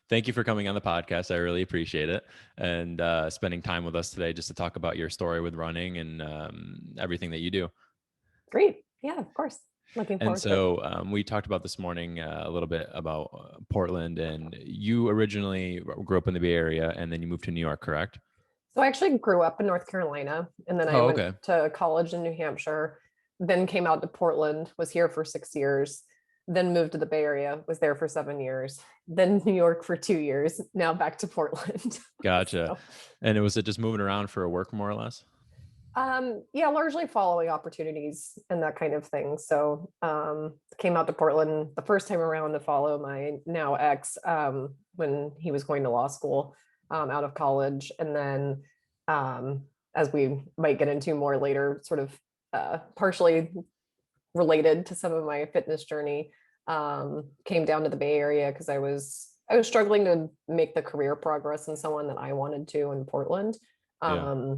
Thank you for coming on the podcast. I really appreciate it. And spending time with us today just to talk about your story with running and everything that you do. Great. Yeah, of course. Looking And forward to it. so we talked about this morning a little bit about Portland, and you originally grew up in the Bay Area and then you moved to New York, correct? So I actually grew up in North Carolina, and then I Oh, went okay. to college in New Hampshire, then came out to Portland, was here for 6 years, then moved to the Bay Area, was there for 7 years, then New York for 2 years, now back to Portland. Gotcha. So, And was it just moving around for work more or less? yeah, largely following opportunities and that kind of thing. So came out to Portland the first time around to follow my now ex when he was going to law school out of college. And then as we might get into more later, sort of partially related to some of my fitness journey, came down to the Bay Area because I was struggling to make the career progress in someone that I wanted to in Portland. Yeah.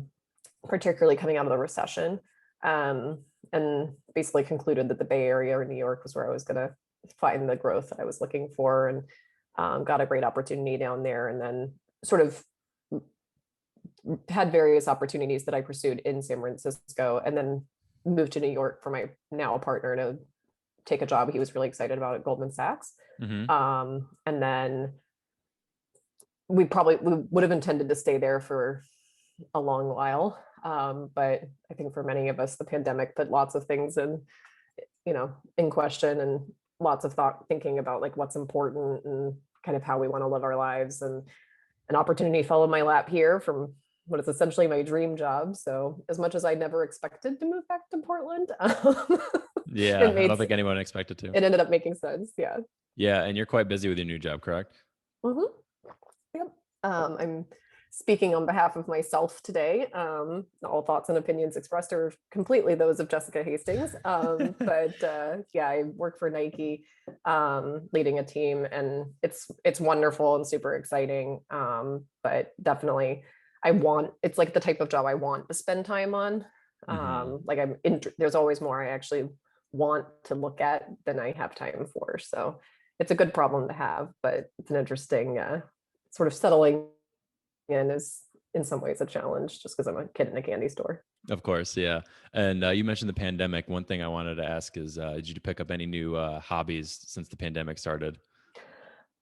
Particularly coming out of the recession, and basically concluded that the Bay Area or New York was where I was going to find the growth that I was looking for, and got a great opportunity down there, and then sort of had various opportunities that I pursued in San Francisco, and then moved to New York for my now partner to take a job he was really excited about at Goldman Sachs. Hmm. And then we would have intended to stay there for a long while. But I think for many of us, the pandemic put lots of things in question, and lots of thinking about like what's important and kind of how we want to live our lives. And an opportunity fell in my lap here from what is essentially my dream job. So as much as I never expected to move back to Portland, Yeah. it I made don't think anyone expected to. it ended up making sense. Yeah. Yeah. And you're quite busy with your new job, correct? Mhm. Yep. I'm speaking on behalf of myself today. All thoughts and opinions expressed are completely those of Jessica Hastings. But yeah, I work for Nike, leading a team, and it's wonderful and super exciting. But definitely, it's like the type of job I want to spend time on. Hmm. Like there's always more I actually want to look at than I have time for. So it's a good problem to have, but it's an interesting sort of settling in is in some ways a challenge just because I'm a kid in a candy store. Of course. Yeah. And you mentioned the pandemic. One thing I wanted to ask is, did you pick up any new hobbies since the pandemic started?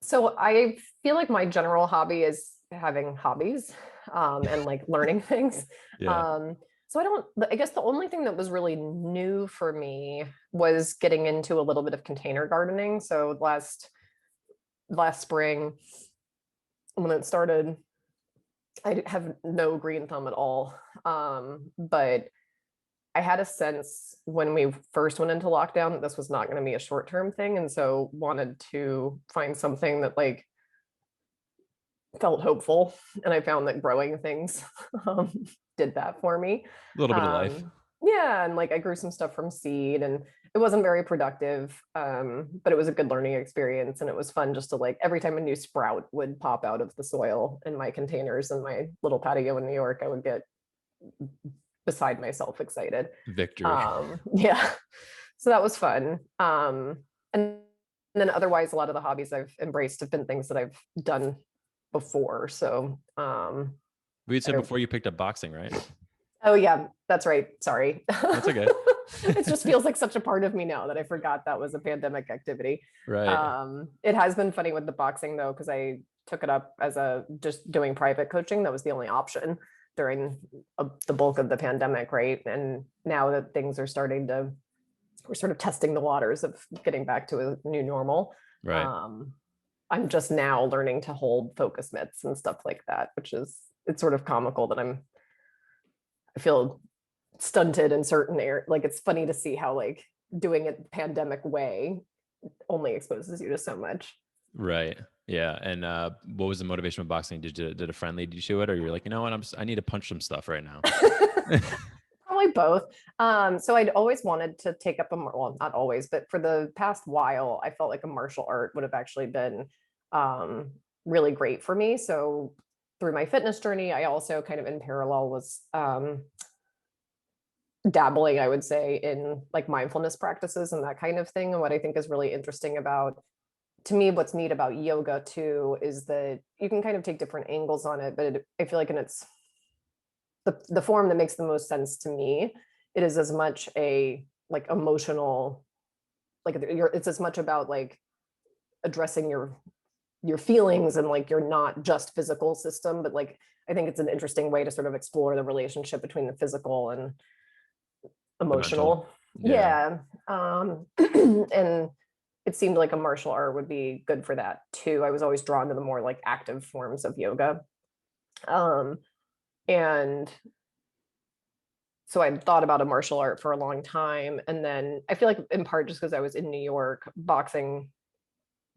So I feel like my general hobby is having hobbies, and like learning things. Yeah. So I guess the only thing that was really new for me was getting into a little bit of container gardening. So last spring when it started, I have no green thumb at all. But I had a sense when we first went into lockdown that this was not going to be a short-term thing. And so wanted to find something that like felt hopeful. And I found that growing things um, did that for me. A little bit of life. Yeah. And like I grew some stuff from seed, and it wasn't very productive. But it was a good learning experience. And it was fun just to like every time a new sprout would pop out of the soil in my containers in my little patio in New York, I would get beside myself excited. Victory. Yeah. So that was fun. And then otherwise, a lot of the hobbies I've embraced have been things that I've done before. So, We said before you picked up boxing, right? oh yeah, that's right. Sorry. That's okay. It just feels like such a part of me now that I forgot that was a pandemic activity. Right. It has been funny with the boxing though, because I took it up as just doing private coaching. That was the only option during the bulk of the pandemic, right? And now that things are we're sort of testing the waters of getting back to a new normal. Right. I'm just now learning to hold focus mitts and stuff like that, it's sort of comical that I feel stunted in certain areas. Like it's funny to see how like doing it pandemic way only exposes you to so much. Right. Yeah. And what was the motivation of boxing? Did a friend lead you to it, or you're like, you know what, I need to punch some stuff right now? Probably both. So I'd always wanted to take up well, not always, but for the past while, I felt like a martial art would have actually been really great for me. So through my fitness journey, I also kind of in parallel was dabbling, I would say, in like mindfulness practices and that kind of thing. And what I think is really interesting about to me, what's neat about yoga too is that you can kind of take different angles on it, but I feel like in its the form that makes the most sense to me, it is as much a like emotional, like it's as much about like addressing your feelings, and like you're not just physical system, but like I think it's an interesting way to sort of explore the relationship between the physical and The mental. emotional. Yeah. Yeah. And it seemed like a martial art would be good for that too. I was always drawn to the more like active forms of yoga. Um, and so I thought about a martial art for a long time. And then I feel like in part just because I was in New York, boxing,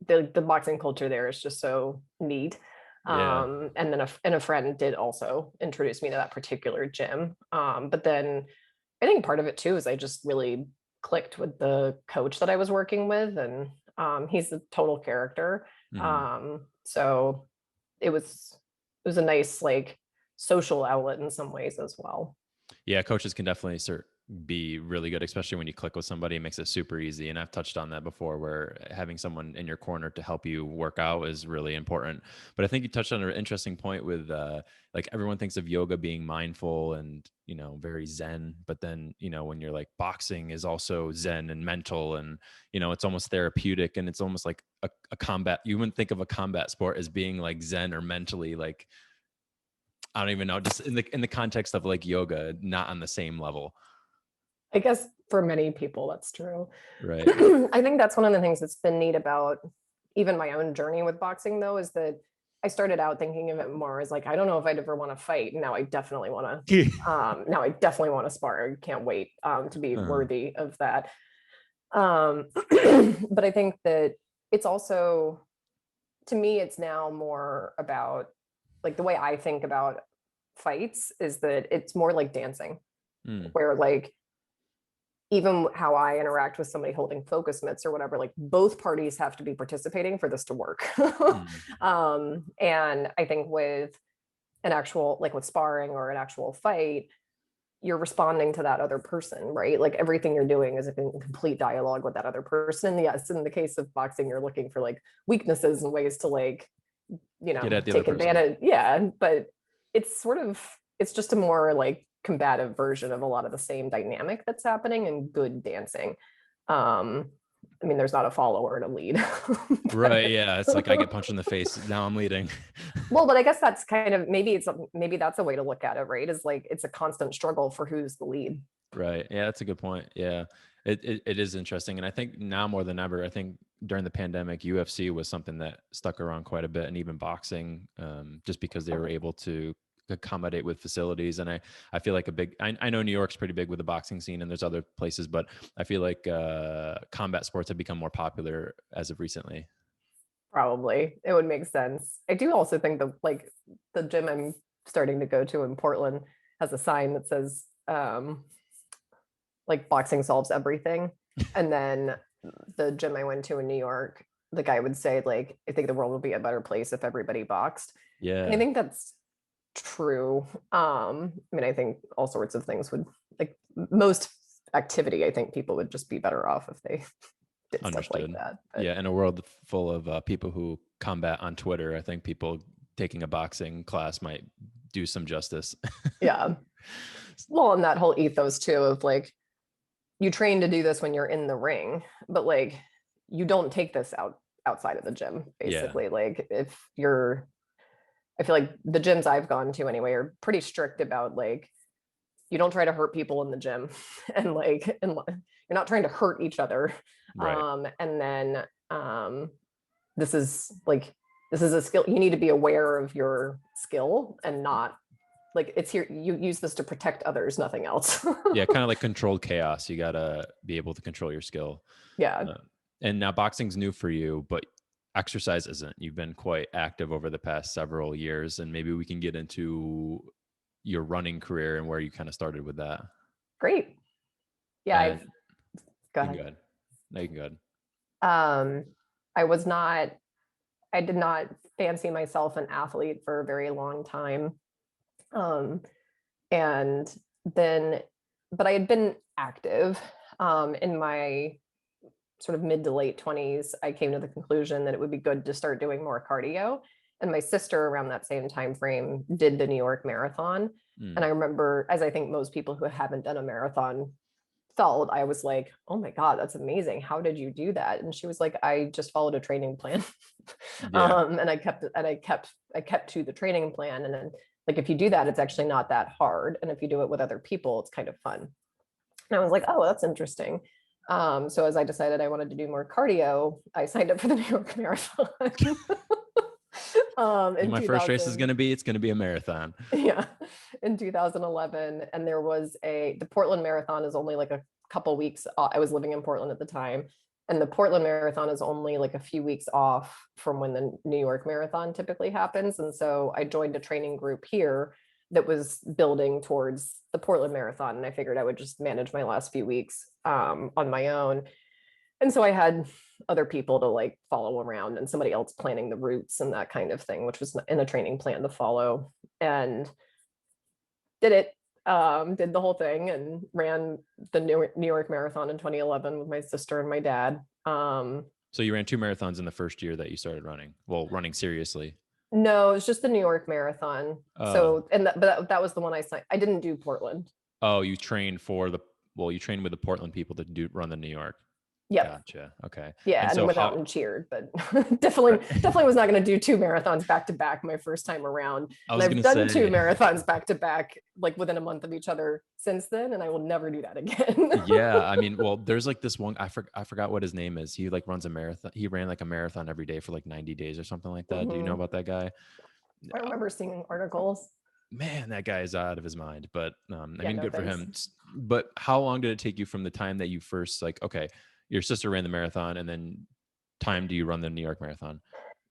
the boxing culture there is just so neat. Yeah. And then a friend did also introduce me to that particular gym. But then I think part of it too is I just really clicked with the coach that I was working with, and he's a total character. Mhm. So it was a nice like social outlet in some ways as well. Yeah, coaches can definitely be really good, especially when you click with somebody. It makes it super easy. And I've touched on that before, where having someone in your corner to help you work out is really important. But I think you touched on an interesting point with like everyone thinks of yoga being mindful and, very zen. But then, when you're like boxing is also zen and mental, and, it's almost therapeutic, and it's almost like a combat. You wouldn't think of a combat sport as being like zen or mentally like, I don't even know, just in the context of like yoga, not on the same level. I guess for many people that's true. Right. I think that's one of the things that's been neat about even my own journey with boxing though, is that I started out thinking of it more as like, I don't know if I'd ever want to fight. Now I definitely want to, now I definitely want to spar. I can't wait to be Uh-huh. worthy of that. But I think that it's also, to me, it's now more about like the way I think about fights is that it's more like dancing, Mm, where like even how I interact with somebody holding focus mitts or whatever, like both parties have to be participating for this to work. mm. And I think with an actual, like with sparring or an actual fight, you're responding to that other person, right? Like everything you're doing is in complete dialogue with that other person. Yes, in the case of boxing, you're looking for like weaknesses and ways to like, Get at the other take person. advantage. Yeah, but it's just a more like combative version of a lot of the same dynamic that's happening in good dancing. I mean, there's not a follower to lead. Right. Yeah. It's like I get punched in the face. Now I'm leading. Well, but I guess that's kind of maybe that's a way to look at it, right? Is like it's a constant struggle for who's the lead. Right. Yeah. That's a good point. Yeah. It is interesting. And I think now more than ever, I think during the pandemic, UFC was something that stuck around quite a bit, and even boxing, just because they were able to accommodate with facilities. And I feel like I know New York's pretty big with the boxing scene, and there's other places, but I feel like combat sports have become more popular as of recently. Probably it would make sense. I do also think that like the gym I'm starting to go to in Portland has a sign that says like boxing solves everything. And then the gym I went to in New York, the guy would say like, I think the world would be a better place if everybody boxed. And I Yeah. think that's true. I mean, I think all sorts of things would like most activity, I think people would just be better off if they did stuff like Understood. that. But Yeah, in a world full of people who combat on Twitter, I think people taking a boxing class might do some justice. yeah. Well, and that whole ethos too of like you train to do this when you're in the ring, but like you don't take this outside of the gym, Yeah, basically. Like if you're I feel like the gyms I've gone to anyway are pretty strict about like you don't try to hurt people in the gym and like and you're not trying to hurt each other. right. And then this is like this is a skill you need to be aware of your skill and not like it's here you use this to protect others, nothing else. Yeah, kind of like controlled chaos. You gotta be able to control your skill. Yeah. Uh, and now boxing's new for you, but exercise isn't. You've been quite active over the past several years, and maybe we can get into your running career and where you kind of started with that. Great. Yeah, I've And go you can ahead. go ahead. No, you can go ahead. Um, I was not, I did not fancy myself an athlete for a very long time. Um, and then, but I had been active in my sort of mid to late 20s, I came to the conclusion that it would be good to start doing more cardio. And my sister around that same time frame did the New York Marathon. And I remember, as I think most people who haven't done a marathon felt, I was like, oh my God, that's amazing. How did you do that? And she was like, I just followed a training plan. Yeah. And I kept to the training plan. And then like, if you do that, it's actually not that hard. And if you do it with other people, it's kind of fun. And I was like, oh, that's interesting. So as I decided I wanted to do more cardio, I signed up for the New York Marathon. In My first race is 2000. it's going to be a marathon. Yeah, in 2011. And there was the Portland Marathon is only like a couple weeks. I was living in Portland at the time. And the Portland Marathon is only like a few weeks off from when the New York Marathon typically happens. And so I joined a training group here that was building towards the Portland Marathon. And I figured I would just manage my last few weeks on my own. And so I had other people to like follow around and somebody else planning the routes and that kind of thing, which was in a training plan to follow, and did the whole thing and ran the New York Marathon in 2011 with my sister and my dad. So you ran 2 marathons in the first year that you started running. Well, running seriously. No, it was just the New York Marathon. Oh. But that was the one I signed. I didn't do Portland. Oh, you trained you trained with the Portland people that run the New York. Yep. Gotcha. Okay. Yeah, and went out and cheered, but definitely was not going to do 2 marathons back to back my first time around. And I've done 2 marathons back to back, like within a month of each other since then, and I will never do that again. Yeah, I mean, well, there's like this one, I forgot what his name is. He like runs a marathon. He ran like a marathon every day for like 90 days or something like that. Do you know about that guy? I remember seeing articles. Man, that guy is out of his mind, but I mean, no good thanks. for him. But how long did it take you from the time that you first like, okay, your sister ran the marathon, and then time do you run the New York Marathon?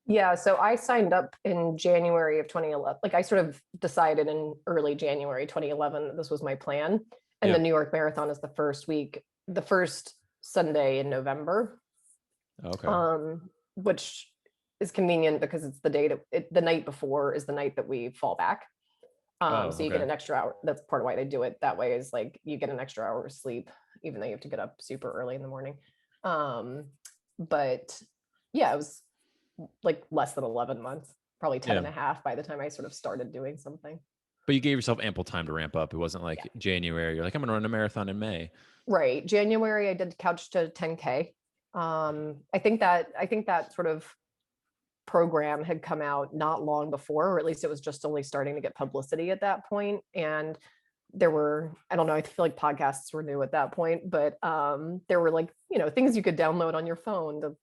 Yeah, so I signed up in January of 2011. Like I sort of decided in early January 2011 that this was my plan. And the New York Marathon is the first Sunday in November. Okay. Which is convenient because it's the night before is the night that we fall back. So you get an extra hour. That's part of why they do it that way, is like you get an extra hour of sleep, even though you have to get up super early in the morning. But yeah, it was like less than 11 months, probably 10 and a half by the time I sort of started doing something. But you gave yourself ample time to ramp up. It wasn't like January, you're like, I'm going to run a marathon in May. Right. January, I did couch to 10K. I think that sort of program had come out not long before, or at least it was just only starting to get publicity at that point. And there were, I don't know, I feel like podcasts were new at that point, but there were like, things you could download on your phone to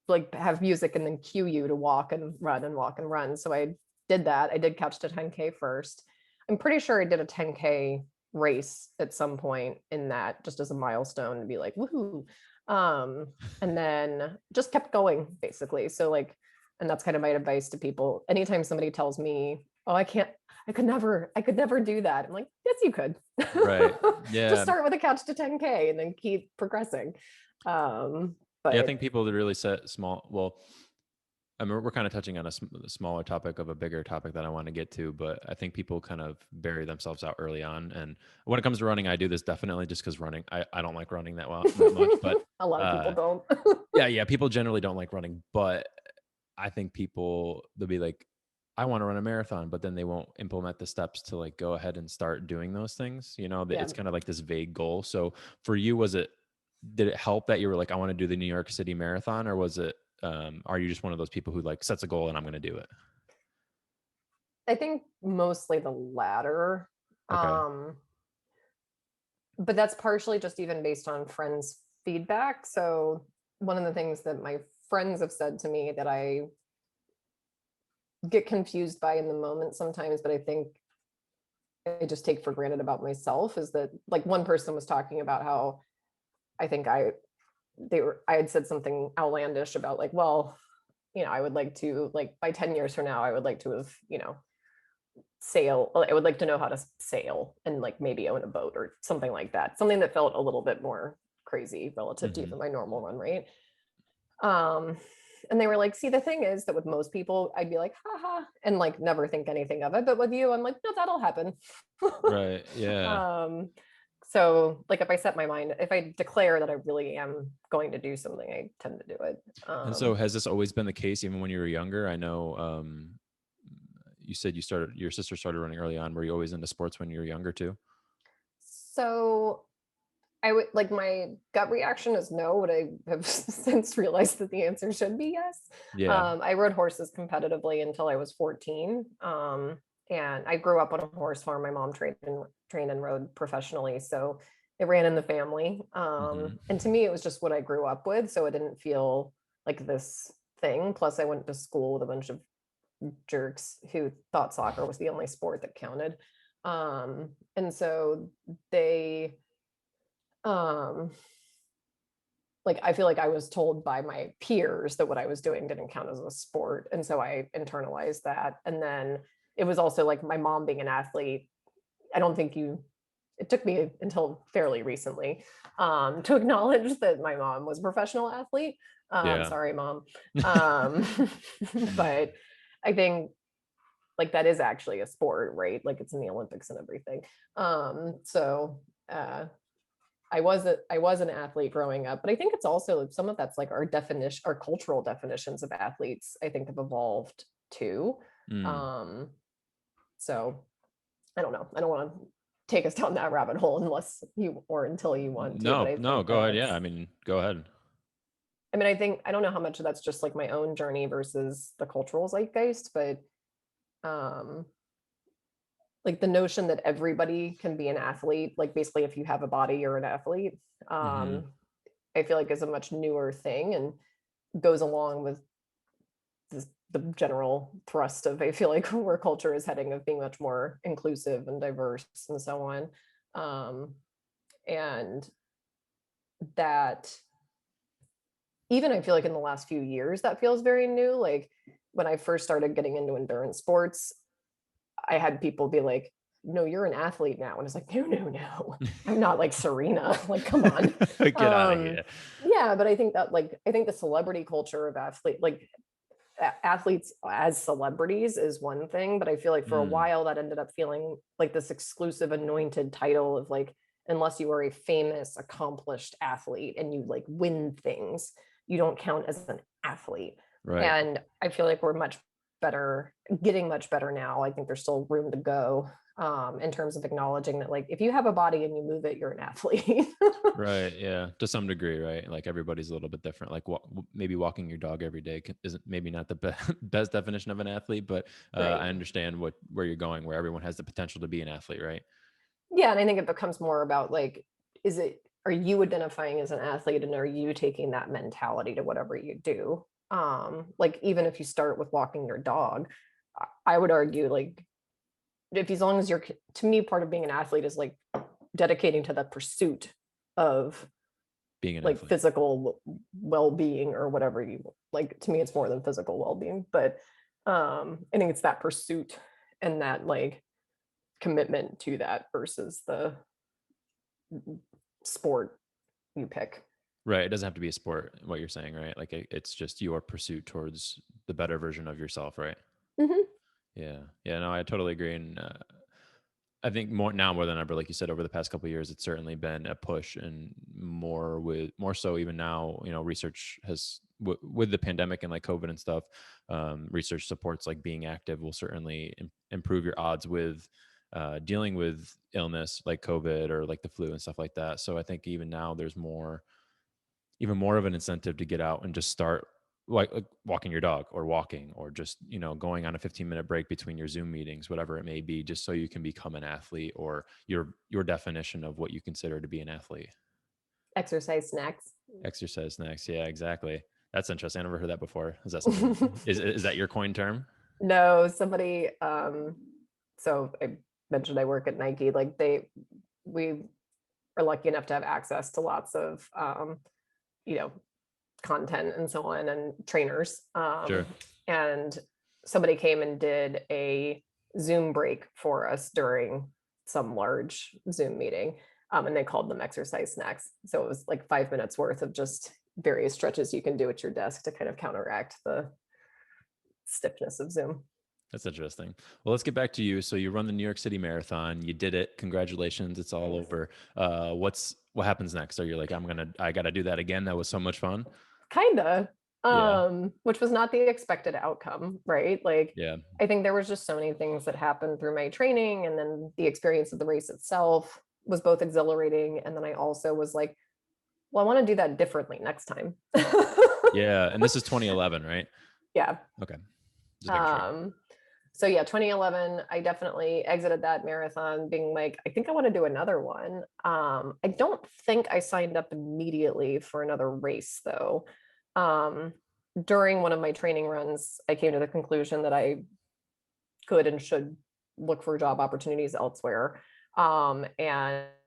like have music and then cue you to walk and run and walk and run. So I did that. I did couch to 10K first. I'm pretty sure I did a 10K race at some point in that, just as a milestone to be like, woohoo. And then just kept going basically. So like, and that's kind of my advice to people. Anytime somebody tells me, oh, I could never do that. I'm like, yes, you could. Right. Yeah. Just start with a couch to 10K and then keep progressing. But I think people that really set small, well, I mean, we're kind of touching on a smaller topic of a bigger topic that I want to get to, but I think people kind of bury themselves out early on. And when it comes to running, I do this definitely just because running, I don't like running that much, but a lot of people don't. Yeah. People generally don't like running, but I think they'll be like, I want to run a marathon, but then they won't implement the steps to like go ahead and start doing those things. It's kind of like this vague goal. So for you, did it help that you were like, I want to do the New York City Marathon, or was it, are you just one of those people who like sets a goal and I'm going to do it? I think mostly the latter. Okay. But that's partially just even based on friends' feedback. So one of the things that my friends have said to me that I get confused by in the moment sometimes, but I think I just take for granted about myself, is that like one person was talking about how I think I had said something outlandish about like, well, I would like to, like by 10 years from now, I would like to have, I would like to know how to sail and like maybe own a boat or something like that. Something that felt a little bit more crazy relative to even my normal run rate. And they were like, see, the thing is that with most people, I'd be like, haha, and like never think anything of it. But with you, I'm like, no, that'll happen. Right. Yeah. So like if I set my mind, if I declare that I really am going to do something, I tend to do it. And so has this always been the case even when you were younger? I know you said your sister started running early on. Were you always into sports when you were younger too? So I would like my gut reaction is no, but I have since realized that the answer should be yes. Yeah. I rode horses competitively until I was 14. And I grew up on a horse farm. My mom trained and rode professionally. So it ran in the family. Hmm. And to me, it was just what I grew up with. So it didn't feel like this thing. Plus, I went to school with a bunch of jerks who thought soccer was the only sport that counted. And so they um like I feel like I was told by my peers that what I was doing didn't count as a sport. And so I internalized that. And then it was also like my mom being an athlete. I don't think it took me until fairly recently to acknowledge that my mom was a professional athlete. Yeah. Sorry, mom. Um, but I think like that is actually a sport, right? Like it's in the Olympics and everything. So uh, I was an athlete growing up, but I think it's also some of that's like our definition, our cultural definitions of athletes, I think have evolved too. Mm. Um, so I don't know. I don't want to take us down that rabbit hole unless you or until you want to, but No, I no, think go that ahead. Yeah. I that's mean, go ahead. I mean, I think I don't know how much of that's just like my own journey versus the cultural zeitgeist, but um like the notion that everybody can be an athlete, like basically if you have a body, you're an athlete. Hmm. Um, I feel like is a much newer thing and goes along with the general thrust of I feel like where culture is heading of being much more inclusive and diverse and so on. Um, and that even I feel like in the last few years that feels very new. Like when I first started getting into endurance sports, I had people be like, no, you're an athlete now. And it's like, no, no, no. I'm not like Serena. Like, come on. Get out of Um, here. yeah, but I think that like I think the celebrity culture of athletes as celebrities is one thing, but I feel like for a Mm. while that ended up feeling like this exclusive anointed title of like, unless you are a famous, accomplished athlete and you like win things, you don't count as an athlete. Right. And I feel like we're much better, getting much better now. I think there's still room to go in terms of acknowledging that, like, if you have a body and you move it, you're an athlete. Right. Yeah. To some degree, right? Like everybody's a little bit different. Like maybe walking your dog every day isn't maybe not the best definition of an athlete, but Right. I understand where you're going, where everyone has the potential to be an athlete, right? Yeah, and I think it becomes more about like, is it are you identifying as an athlete and are you taking that mentality to whatever you do? Like even if you start with walking your dog, I would argue like if as long as you're to me, part of being an athlete is like dedicating to the pursuit of Being an like athlete. physical well-being or whatever you like. To me, it's more than physical well-being, but I think it's that pursuit and that like commitment to that versus the sport you pick. Right. It doesn't have to be a sport, what you're saying, right? Like it's just your pursuit towards the better version of yourself, right? Mhm. Yeah. Yeah. No, I totally agree. And I think more than ever, like you said, over the past couple of years, it's certainly been a push, and more so even now. Research has with the pandemic and like COVID and stuff. Research supports like being active will certainly improve your odds with dealing with illness like COVID or like the flu and stuff like that. So I think even now there's even more of an incentive to get out and just start like walking your dog or walking or just going on a 15-minute break between your Zoom meetings, whatever it may be, just so you can become an athlete or your definition of what you consider to be an athlete. Exercise snacks. Exercise next. Yeah, exactly. That's interesting. I never heard that before. Is that something, is that your coin term? No, somebody so I mentioned I work at Nike. Like we are lucky enough to have access to lots of you know, content and so on and trainers. Sure. And somebody came and did a Zoom break for us during some large Zoom meeting. And they called them exercise snacks. So it was like 5 minutes worth of just various stretches you can do at your desk to kind of counteract the stiffness of Zoom. That's interesting. Well, let's get back to you. So you run the New York City Marathon. You did it. Congratulations. It's all Thanks. over. What happens next? Are you like, I gotta do that again? That was so much fun. Kinda. Yeah. Which was not the expected outcome, right? Like, Yeah. I think there was just so many things that happened through my training, and then the experience of the race itself was both exhilarating, and then I also was like, well, I want to do that differently next time. Yeah. And this is 2011, right? Yeah. Okay. Just making sure. Um, so yeah, 2011, I definitely exited that marathon being like, I think I want to do another one. I don't think I signed up immediately for another race though. Um, During one of my training runs, I came to the conclusion that I could and should look for job opportunities elsewhere.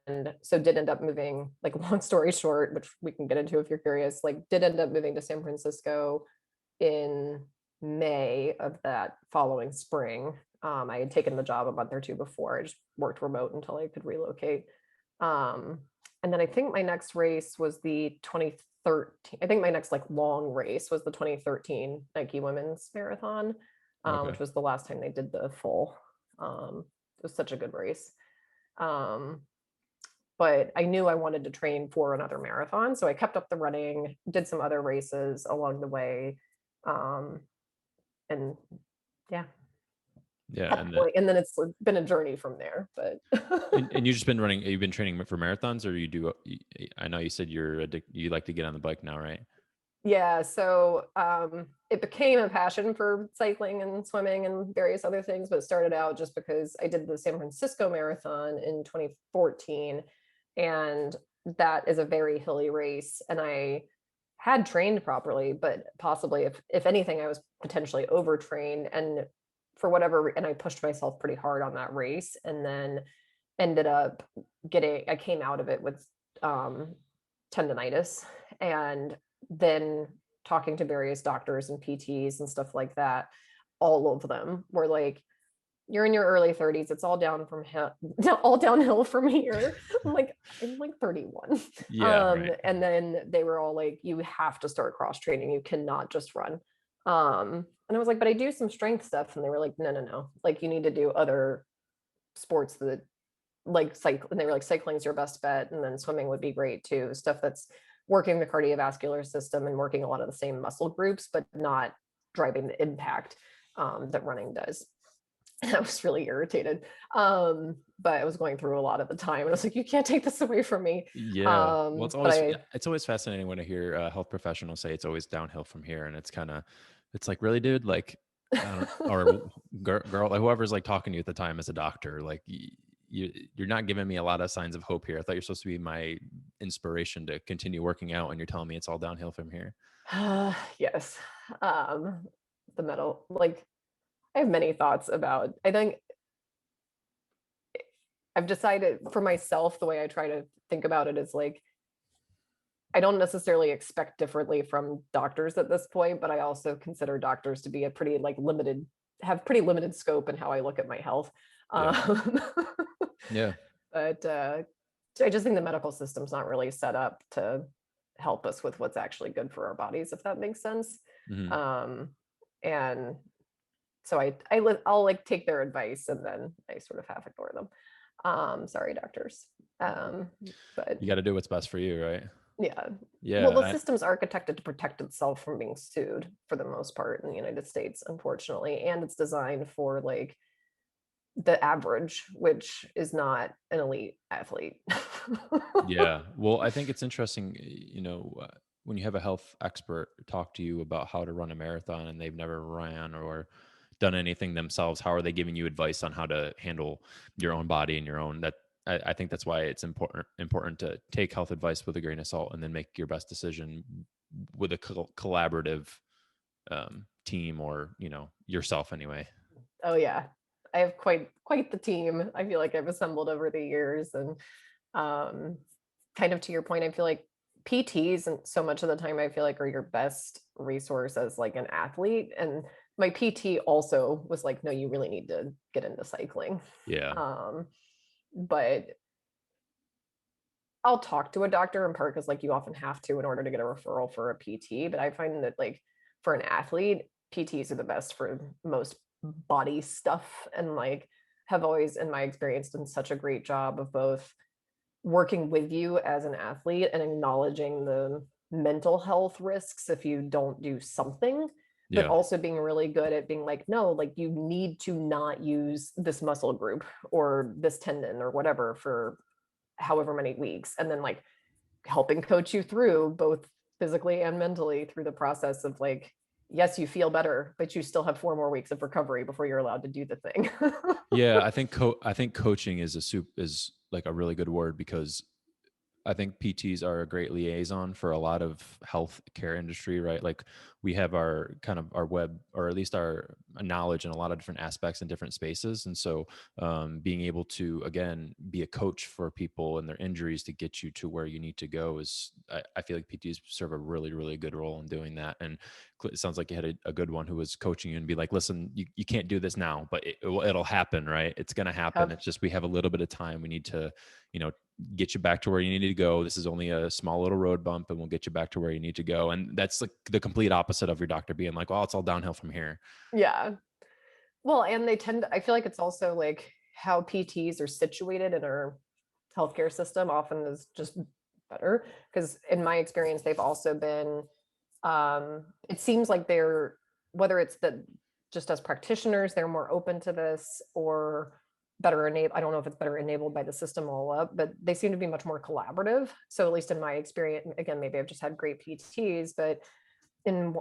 And so did end up moving, like long story short, which we can get into if you're curious, like did end up moving to San Francisco in May of that following spring. I had taken the job a month or two before. I just worked remote until I could relocate. Um, and then I think my next race was the 2013. I think my next like long race was the 2013 Nike Women's Marathon, Okay. which was the last time they did the full. It was such a good race. Um, but I knew I wanted to train for another marathon, so I kept up the running, did some other races along the way, um, and yeah, Yeah. kept going. And then it's been a journey from there. But And you've just been running, you've been training for marathons or you do, I know you said you like to get on the bike now, right? yeah, so it became a passion for cycling and swimming and various other things, but it started out just because I did the San Francisco Marathon in 2014, and that is a very hilly race. And I had trained properly, but possibly if anything, I was potentially overtrained. And for whatever, and I pushed myself pretty hard on that race, and then ended up I came out of it with um, tendonitis, and then talking to various doctors and PTs and stuff like that, all of them were like, you're in your early 30s, it's all down from all downhill from here. I'm like 31. Yeah. Right. And then they were all like, you have to start cross training, you cannot just run. And I was like, but I do some strength stuff. And they were like, no, like you need to do other sports that like cycle. And they were like, cycling is your best bet, and then swimming would be great too, stuff that's working the cardiovascular system and working a lot of the same muscle groups, but not driving the impact that running does. And I was really irritated, but I was going through a lot at the time, and I was like, you can't take this away from me. Yeah. Well, But I it's always fascinating when I hear health professionals say it's always downhill from here. And it's like, really, dude, like, I don't, or girl, like whoever's like talking to you at the time as a doctor, like you're not giving me a lot of signs of hope here. I thought you're supposed to be my inspiration to continue working out, and you're telling me it's all downhill from here. yes, um, the metal, like I have many thoughts about. I think I've decided for myself, the way I try to think about it is like, I don't necessarily expect differently from doctors at this point, but I also consider doctors to be a pretty like limited, have pretty limited scope in how I look at my health. Yeah. Um, Yeah. but I just think the medical system's not really set up to help us with what's actually good for our bodies, if that makes sense. Hmm. Um, and so I'll like take their advice, and then I sort of half ignore them. Sorry, doctors. Um, but You got to do what's best for you, right? yeah. Well, the Yeah. system's architected to protect itself from being sued for the most part in the United States, unfortunately. And it's designed for like the average, which is not an elite athlete. Yeah. Well, I think it's interesting, when you have a health expert talk to you about how to run a marathon and they've never ran or done anything themselves, how are they giving you advice on how to handle your own body and your own that I think that's why it's important to take health advice with a grain of salt and then make your best decision with a collaborative team or, yourself anyway. Oh yeah. I have quite the team. I feel like I've assembled over the years, and um kind of to your point, I feel like PTs and so much of the time I feel like are your best resource as like an athlete. And my PT also was like, no, you really need to get into cycling. Yeah. Um, but I'll talk to a doctor in part because like you often have to in order to get a referral for a PT. But I find that like for an athlete, PTs are the best for most body stuff, and like have always, in my experience, done such a great job of both working with you as an athlete and acknowledging the mental health risks if you don't do something, but Yeah. also being really good at being like, no, like you need to not use this muscle group or this tendon or whatever for however many weeks. And then like helping coach you through both physically and mentally through the process of like, yes, you feel better, but you still have 4 more weeks of recovery before you're allowed to do the thing. Yeah, I think coaching is is like a really good word, because I think PTs are a great liaison for a lot of health care industry, right? Like we have our kind of our web, or at least our knowledge in a lot of different aspects in different spaces. And so being able to, again, be a coach for people and their injuries to get you to where you need to go is, I feel like PTs serve a really, really good role in doing that. And it sounds like you had a good one who was coaching you and be like, listen, you can't do this now, but it'll happen, right? It's going to happen. Yep. It's just, we have a little bit of time. We need to, get you back to where you need to go. This is only a small little road bump and we'll get you back to where you need to go. And that's like the complete opposite of your doctor being like, well, it's all downhill from here. Yeah. Well, and they tend I feel like it's also like how PTs are situated in our healthcare system often is just better, because in my experience they've also been it seems like they're, whether it's that just as practitioners they're more open to this, or better enabled, I don't know if it's better enabled by the system all up, but they seem to be much more collaborative. So at least in my experience, again, maybe I've just had great PTs, but in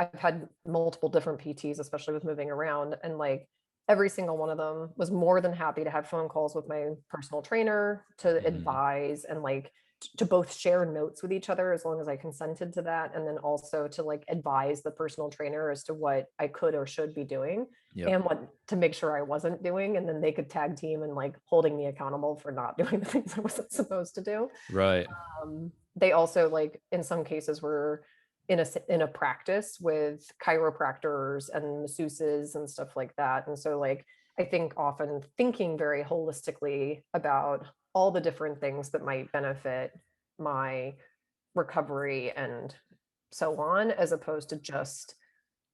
I've had multiple different PTs, especially with moving around, and like every single one of them was more than happy to have phone calls with my personal trainer to Mhm. advise and like to both share notes with each other as long as I consented to that, and then also to like advise the personal trainer as to what I could or should be doing Yep. and what to make sure I wasn't doing, and then they could tag team and like holding me accountable for not doing the things I wasn't supposed to do. Right. They also like in some cases were in a practice with chiropractors and masseuses and stuff like that. And so like I think often thinking very holistically about all the different things that might benefit my recovery and so on, as opposed to just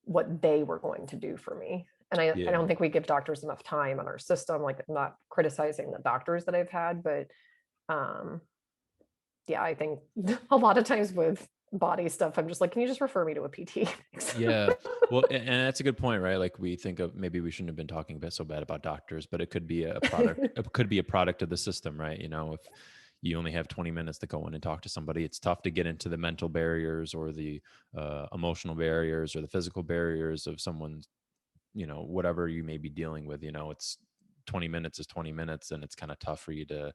what they were going to do for me. And I Yeah. don't think we give doctors enough time on our system. Like I'm not criticizing the doctors that I've had, but um yeah, I think a lot of times with body stuff, I'm just like, can you just refer me to a PT? Yeah. Well, and that's a good point, right? Like we think of, maybe we shouldn't have been talking a bit so bad about doctors, but it could be a product. It could be a product of the system, right? If you only have 20 minutes to go in and talk to somebody, it's tough to get into the mental barriers or the emotional barriers or the physical barriers of someone's, whatever you may be dealing with. It's 20 minutes is 20 minutes, and it's kind of tough for you to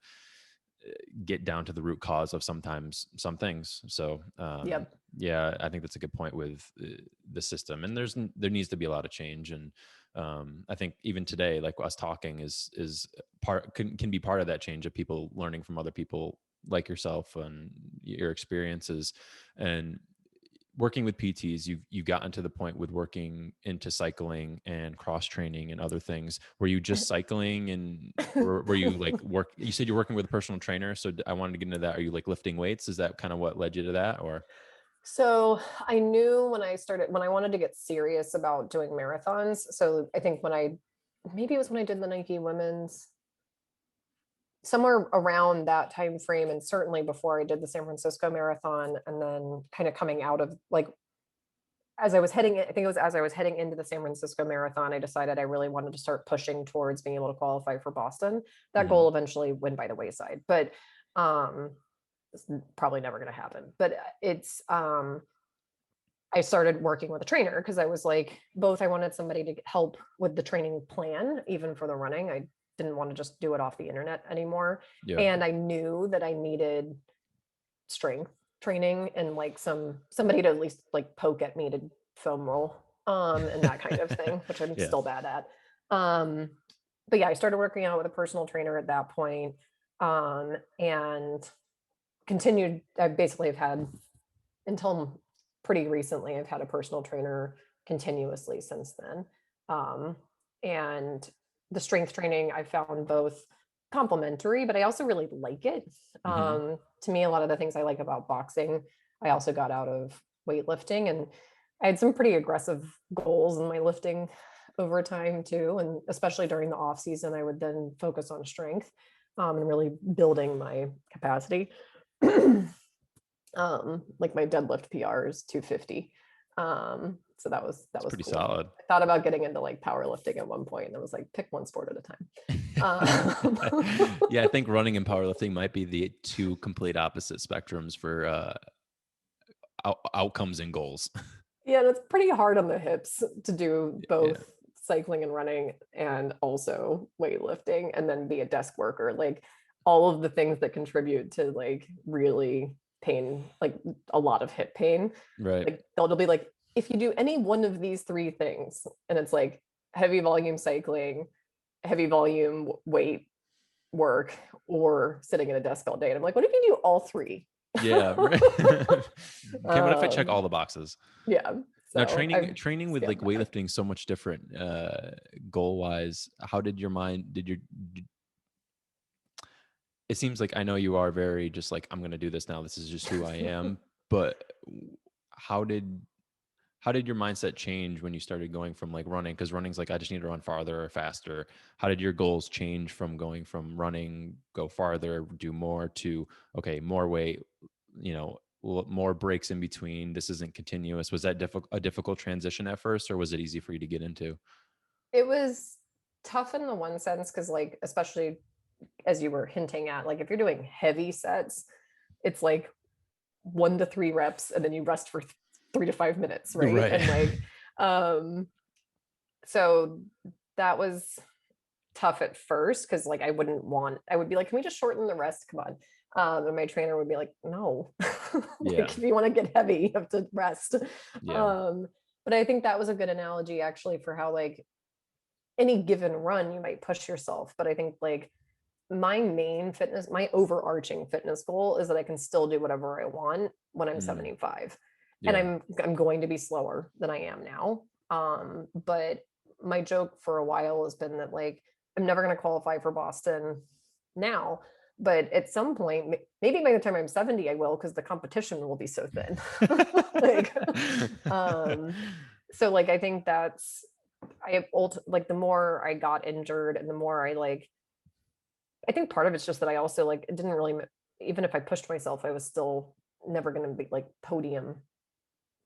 get down to the root cause of sometimes some things. So Yep. yeah, I think that's a good point with the system, and there needs to be a lot of change. And I think even today, like us talking is part can be part of that change, of people learning from other people like yourself and your experiences. And working with PTs, you've gotten to the point with working into cycling and cross training and other things. Were you just cycling, and were you like you said you're working with a personal trainer. So I wanted to get into that. Are you like lifting weights? Is that kind of what led you to that, or? So I knew when I wanted to get serious about doing marathons. So I think maybe it was when I did the Nike women's, somewhere around that time frame, and certainly before I did the San Francisco marathon, and then kind of coming out of like as I was heading, I think it was as I was heading into the San Francisco marathon, I decided I really wanted to start pushing towards being able to qualify for Boston. That Mhm. goal eventually went by the wayside, but um, it's probably never going to happen. But I started working with a trainer because I was like, both I wanted somebody to help with the training plan, even for the running. I didn't want to just do it off the internet anymore. Yeah. And I knew that I needed strength training and like somebody to at least like poke at me to foam roll and that kind of thing, which I'm Yeah. still bad at. Um but yeah, I started working out with a personal trainer at that point, and continued. I basically have had until pretty recently, I've had a personal trainer continuously since then. Um, and the strength training I found both complementary, but I also really like it. Hmm. To me, a lot of the things I like about boxing, I also got out of weightlifting, and I had some pretty aggressive goals in my lifting over time too. And especially during the off season, I would then focus on strength, and really building my capacity. Like my deadlift PR is 250. So that was It's pretty cool. solid. I thought about getting into like powerlifting at one point, and I was like, pick one sport at a time. Yeah, I think running and powerlifting might be the two complete opposite spectrums for outcomes and goals. Yeah, and it's pretty hard on the hips to do Yeah, both cycling and running and also weightlifting and then be a desk worker. Like all of the things that contribute to like really pain, like a lot of hip pain. right. Like they'll be like, if you do any one of these three things, and it's like heavy volume cycling, heavy volume weight work, or sitting at a desk all day. And I'm like, what if you do all three? Yeah. Right. Okay, what if I check Um, all the boxes? yeah. Now So I've training with like scaled back. weightlifting so much different goal wise. How did your mind it seems like I know you are very just like I'm going to do this now. This is just who I am. But how did how did your mindset change when you started going from like running? Because running's like I just need to run farther or faster. How did your goals change from going from running, go farther, do more to okay, more weight, you know, more breaks in between. This isn't continuous. Was that a difficult transition at first, or was it easy for you to get into? It was tough in the one sense because, like, especially as you were hinting at, like, if you're doing heavy sets, it's like 1 to 3 reps and then you rest for 3 to 5 minutes, right? Right. And like, um, so that was tough at first because, like, I would be like, can we just shorten the rest? Come on. And my trainer would be like, no, Yeah. like, if you want to get heavy, you have to rest. Yeah. Um, but I think that was a good analogy actually for how, like, any given run you might push yourself, but I think like my overarching fitness goal is that I can still do whatever I want when I'm Mm, 75. And yeah. I'm going to be slower than I am now. But my joke for a while has been that, like, I'm never going to qualify for Boston now, but at some point, maybe by the time I'm 70 I will, because the competition will be so thin. Like, um so like I think that's like the more I got injured and the more I think part of it's just that I also, like, it didn't really, even if I pushed myself, I was still never going to be like podium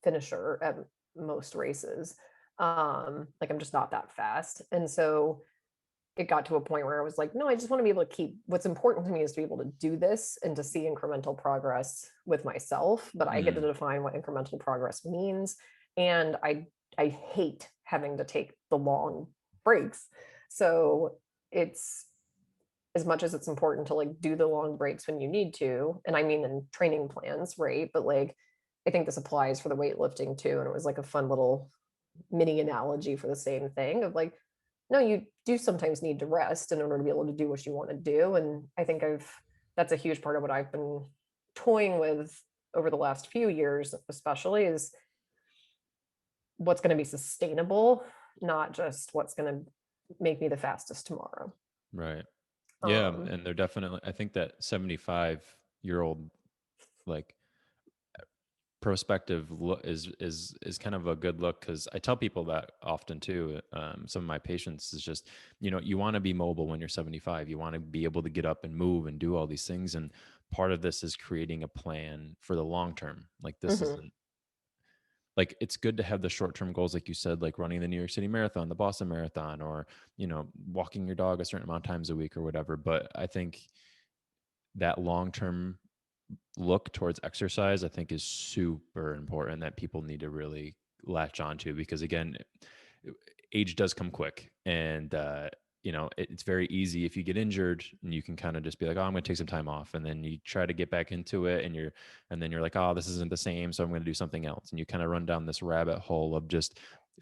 finisher at most races. Like, I'm just not that fast. And so it got to a point where I was like, no, I just want to be able to keep, what's important to me is to be able to do this and to see incremental progress with myself, but I get to Mm, define what incremental progress means. And I hate having to take the long breaks. So it's, as much as it's important to like do the long breaks when you need to, and I mean in training plans, right? But like I think this applies for the weightlifting too. And it was like a fun little mini analogy for the same thing of like, no, you do sometimes need to rest in order to be able to do what you want to do. And I think that's a huge part of what I've been toying with over the last few years, especially, is what's going to be sustainable, not just what's going to make me the fastest tomorrow. right. Yeah. Um, And they're definitely, I think that 75-year-old like prospective look is kind of a good look because I tell people that often too. Some of my patients is just you want to be mobile when you're 75. You want to be able to get up and move and do all these things, and part of this is creating a plan for the long term. Like this mhm. isn't like it's good to have the short term goals, like you said, like running the New York City Marathon, the Boston Marathon, or walking your dog a certain amount of times a week or whatever. But I think that long term look towards exercise, I think, is super important that people need to really latch onto because again, age does come quick, and it's very easy if you get injured and you can kind of just be like, oh, I'm going to take some time off, and then you try to get back into it, and then you're like, oh, this isn't the same, so I'm going to do something else, and you kind of run down this rabbit hole of just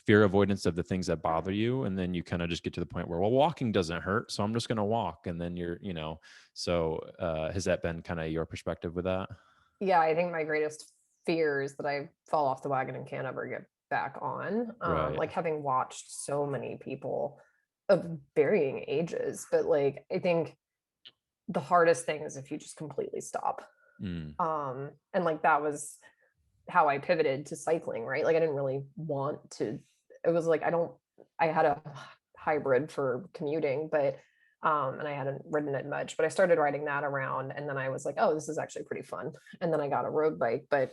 fear avoidance of the things that bother you, and then you kind of just get to the point where, well, walking doesn't hurt, so I'm just going to walk, and then so has that been kind of your perspective with that? Yeah, I think my greatest fear is that I fall off the wagon and can't ever get back on. Right. Like, having watched so many people of varying ages, but like I think the hardest thing is if you just completely stop. Mm, And like that was how I pivoted to cycling, right? Like I didn't really want to. It was like I had a hybrid for commuting, but and I hadn't ridden it much, but I started riding that around, and then I was like, oh, this is actually pretty fun. And then I got a road bike. But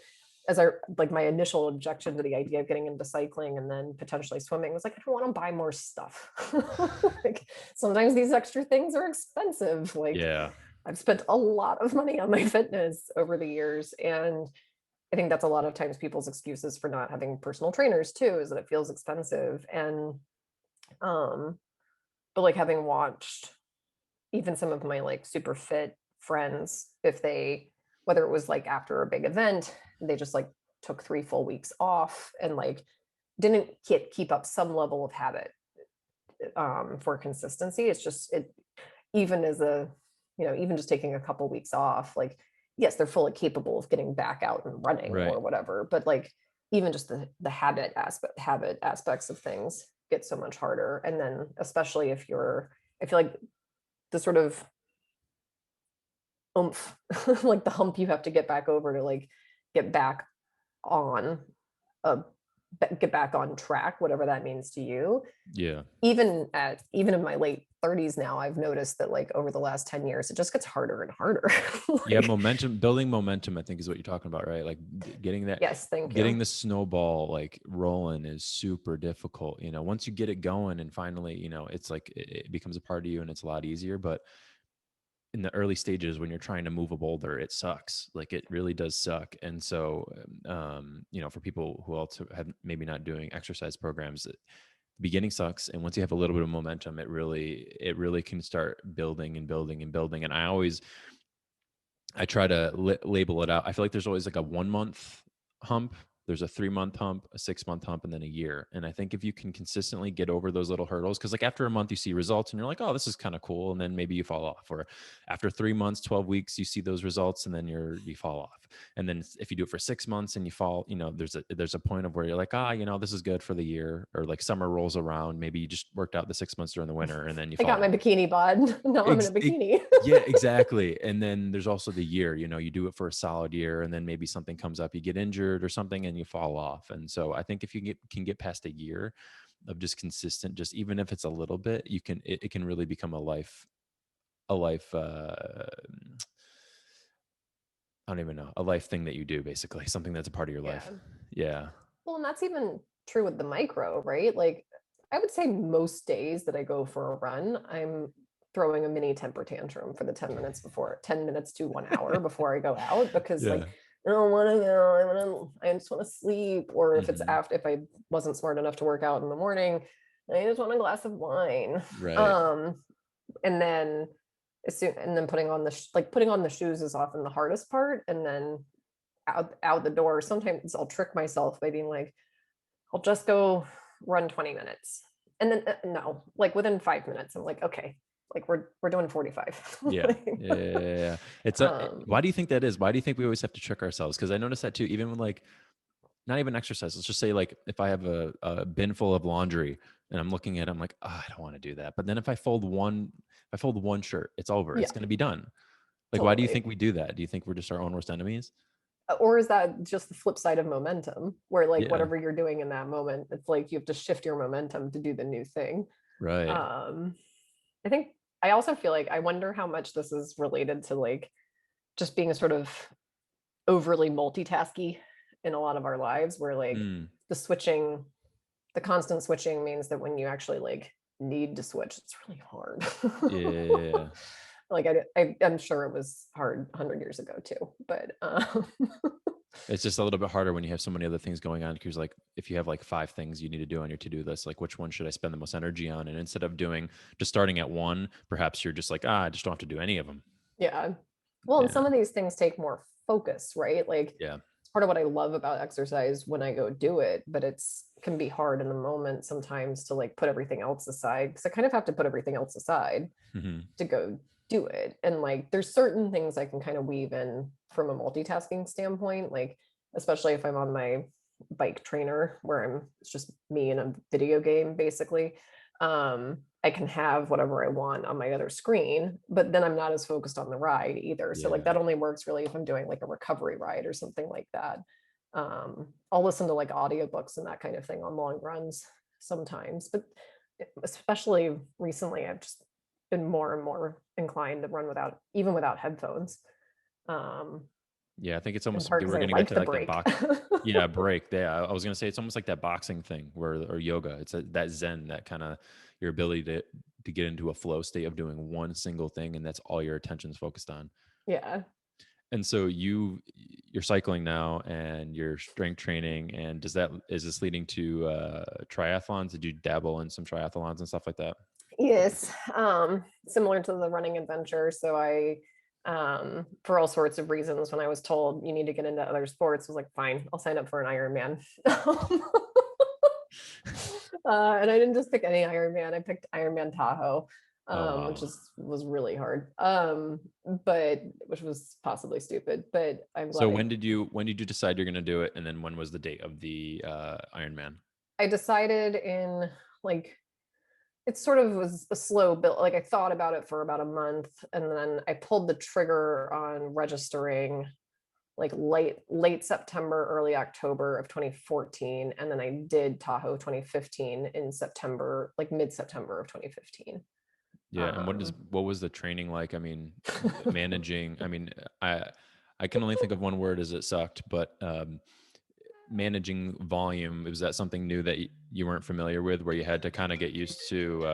as I like, my initial objection to the idea of getting into cycling and then potentially swimming was like, I don't want to buy more stuff. Like sometimes these extra things are expensive. Like Yeah. I've spent a lot of money on my fitness over the years, and I think that's a lot of times people's excuses for not having personal trainers too, is that it feels expensive. And um but like having watched even some of my like super fit friends, if they, whether it was like after a big event, they just like took 3 full weeks off and like didn't keep up some level of habit for consistency. It's just it, even as a, you know, even just taking a couple weeks off, like yes, they're fully capable of getting back out and running Right. or whatever, but like even just the habit aspects of things get so much harder. And then especially if you're, I feel like the sort of oomph, like the hump you have to get back over to like get back on a get back on track, whatever that means to you. Yeah. Even in my late 30s now, I've noticed that like over the last 10 years, it just gets harder and harder. Yeah, Like, momentum, building momentum, I think is what you're talking about, right? Like getting that, yes, thank getting you. the snowball like rolling is super difficult. You know, once you get it going and finally, you know, it's like it becomes a part of you and it's a lot easier. But in the early stages when you're trying to move a boulder, it sucks. Like it really does suck. And so, you know, for people who also have maybe not doing exercise programs, the beginning sucks. And once you have a little bit of momentum, it really can start building and building and building. And I try to label it out. I feel like there's always like a 1 month hump, there's a 3 month hump, a 6 month hump, and then a year. And I think if you can consistently get over those little hurdles, because like after a month you see results and you're like, oh, this is kind of cool, and then maybe you fall off. Or after 3 months, 12 weeks, you see those results, and then you fall off. And then if you do it for 6 months and you fall, you know, there's a point of where you're like, you know, this is good for the year, or like summer rolls around, maybe you just worked out the 6 months during the winter, and then you I fall got my off. bikini bod. Now I'm in a Ex- ex- bikini. yeah, exactly. And then there's also the year, you know, you do it for a solid year and then maybe something comes up, you get injured or something and you fall off. And so I think if you can get past a year of just consistent, just even if it's a little bit, it can really become a life, I don't even know, a life thing that you do, basically something that's a part of your life. Yeah. Yeah. Well, and that's even true with the micro, right? Like I would say most days that I go for a run, I'm throwing a mini temper tantrum for the 10 minutes before, 10 minutes to 1 hour before I go out, because like Yeah. I don't want to go, I just want to sleep. Or if it's Hmm. after, if I wasn't smart enough to work out in the morning, I just want a glass of wine. Right. Um, and then and then putting on the shoes is often the hardest part. And then out the door, sometimes I'll trick myself by being like, I'll just go run 20 minutes. And then no, like within 5 minutes, I'm like, okay, like we're doing 45. Yeah. Yeah. Yeah, yeah, yeah. Why um, do you think that is? Why do you think we always have to trick ourselves? Because I noticed that too, even with like, not even exercise. Let's just say like if I have a bin full of laundry and I'm looking at it, I'm like, I don't want to do that. But then if I fold one shirt, it's over. It's yeah, going to be done. Like, why do you think totally. we do that? Do you think we're just our own worst enemies? Or is that just the flip side of momentum, where like Yeah. whatever you're doing in that moment, it's like you have to shift your momentum to do the new thing. Right. um I think, I also feel like, I wonder how much this is related to like just being a sort of overly multitasky in a lot of our lives, where like Mm. the switching, the constant switching means that when you actually like need to switch, it's really hard. Yeah. Like I'm sure it was hard 100 years ago too, but It's just a little bit harder when you have so many other things going on. Because like, if you have like 5 things you need to do on your to-do list, like which one should I spend the most energy on? And instead of just starting at one, perhaps you're just like, I just don't have to do any of them. yeah. Well, and Yeah. some of these things take more focus, right? Like Yeah. it's part of what I love about exercise when I go do it, but it's can be hard in the moment sometimes to like put everything else aside, because I kind of have to put everything else aside Hmm. to go do it. And like there's certain things I can kind of weave in from a multitasking standpoint, like especially if I'm on my bike trainer where it's just me in a video game basically. I can have whatever I want on my other screen, but then I'm not as focused on the ride either. So like Yeah. that only works really if I'm doing like a recovery ride or something like that. I'll listen to like audiobooks and that kind of thing on long runs. sometimes, but especially recently, I've just been more and more inclined to run without headphones. Um, Yeah, I think it's in almost part because we're I gonna get like to the like that break. box. Yeah, break. Yeah, I was gonna say it's almost like that boxing thing where or yoga. It's that zen, that kind of your ability to get into a flow state of doing one single thing, and that's all your attention's focused on. Yeah. And so you're cycling now, and you're strength training, and is this leading to triathlons? Did you dabble in some triathlons and stuff like that? Yes, similar to the running adventure. So I, for all sorts of reasons, when I was told you need to get into other sports, was like, fine, I'll sign up for an Ironman. And I didn't just pick any Ironman. I picked Ironman Tahoe, Oh which wow. was really hard, but which was possibly stupid. But I'm So glad when did you decide you're gonna do it, and then when was the date of the Ironman? I decided in like it sort of was a slow build. Like I thought about it for about a month, and then I pulled the trigger on registering like late September, early October of 2014, and then I did Tahoe 2015 in September, like mid September of 2015. Yeah, and Um, what was the training like? I mean, managing. I mean, I can only think of one word as it sucked, but managing volume, was that something new that you weren't familiar with, where you had to kind of get used to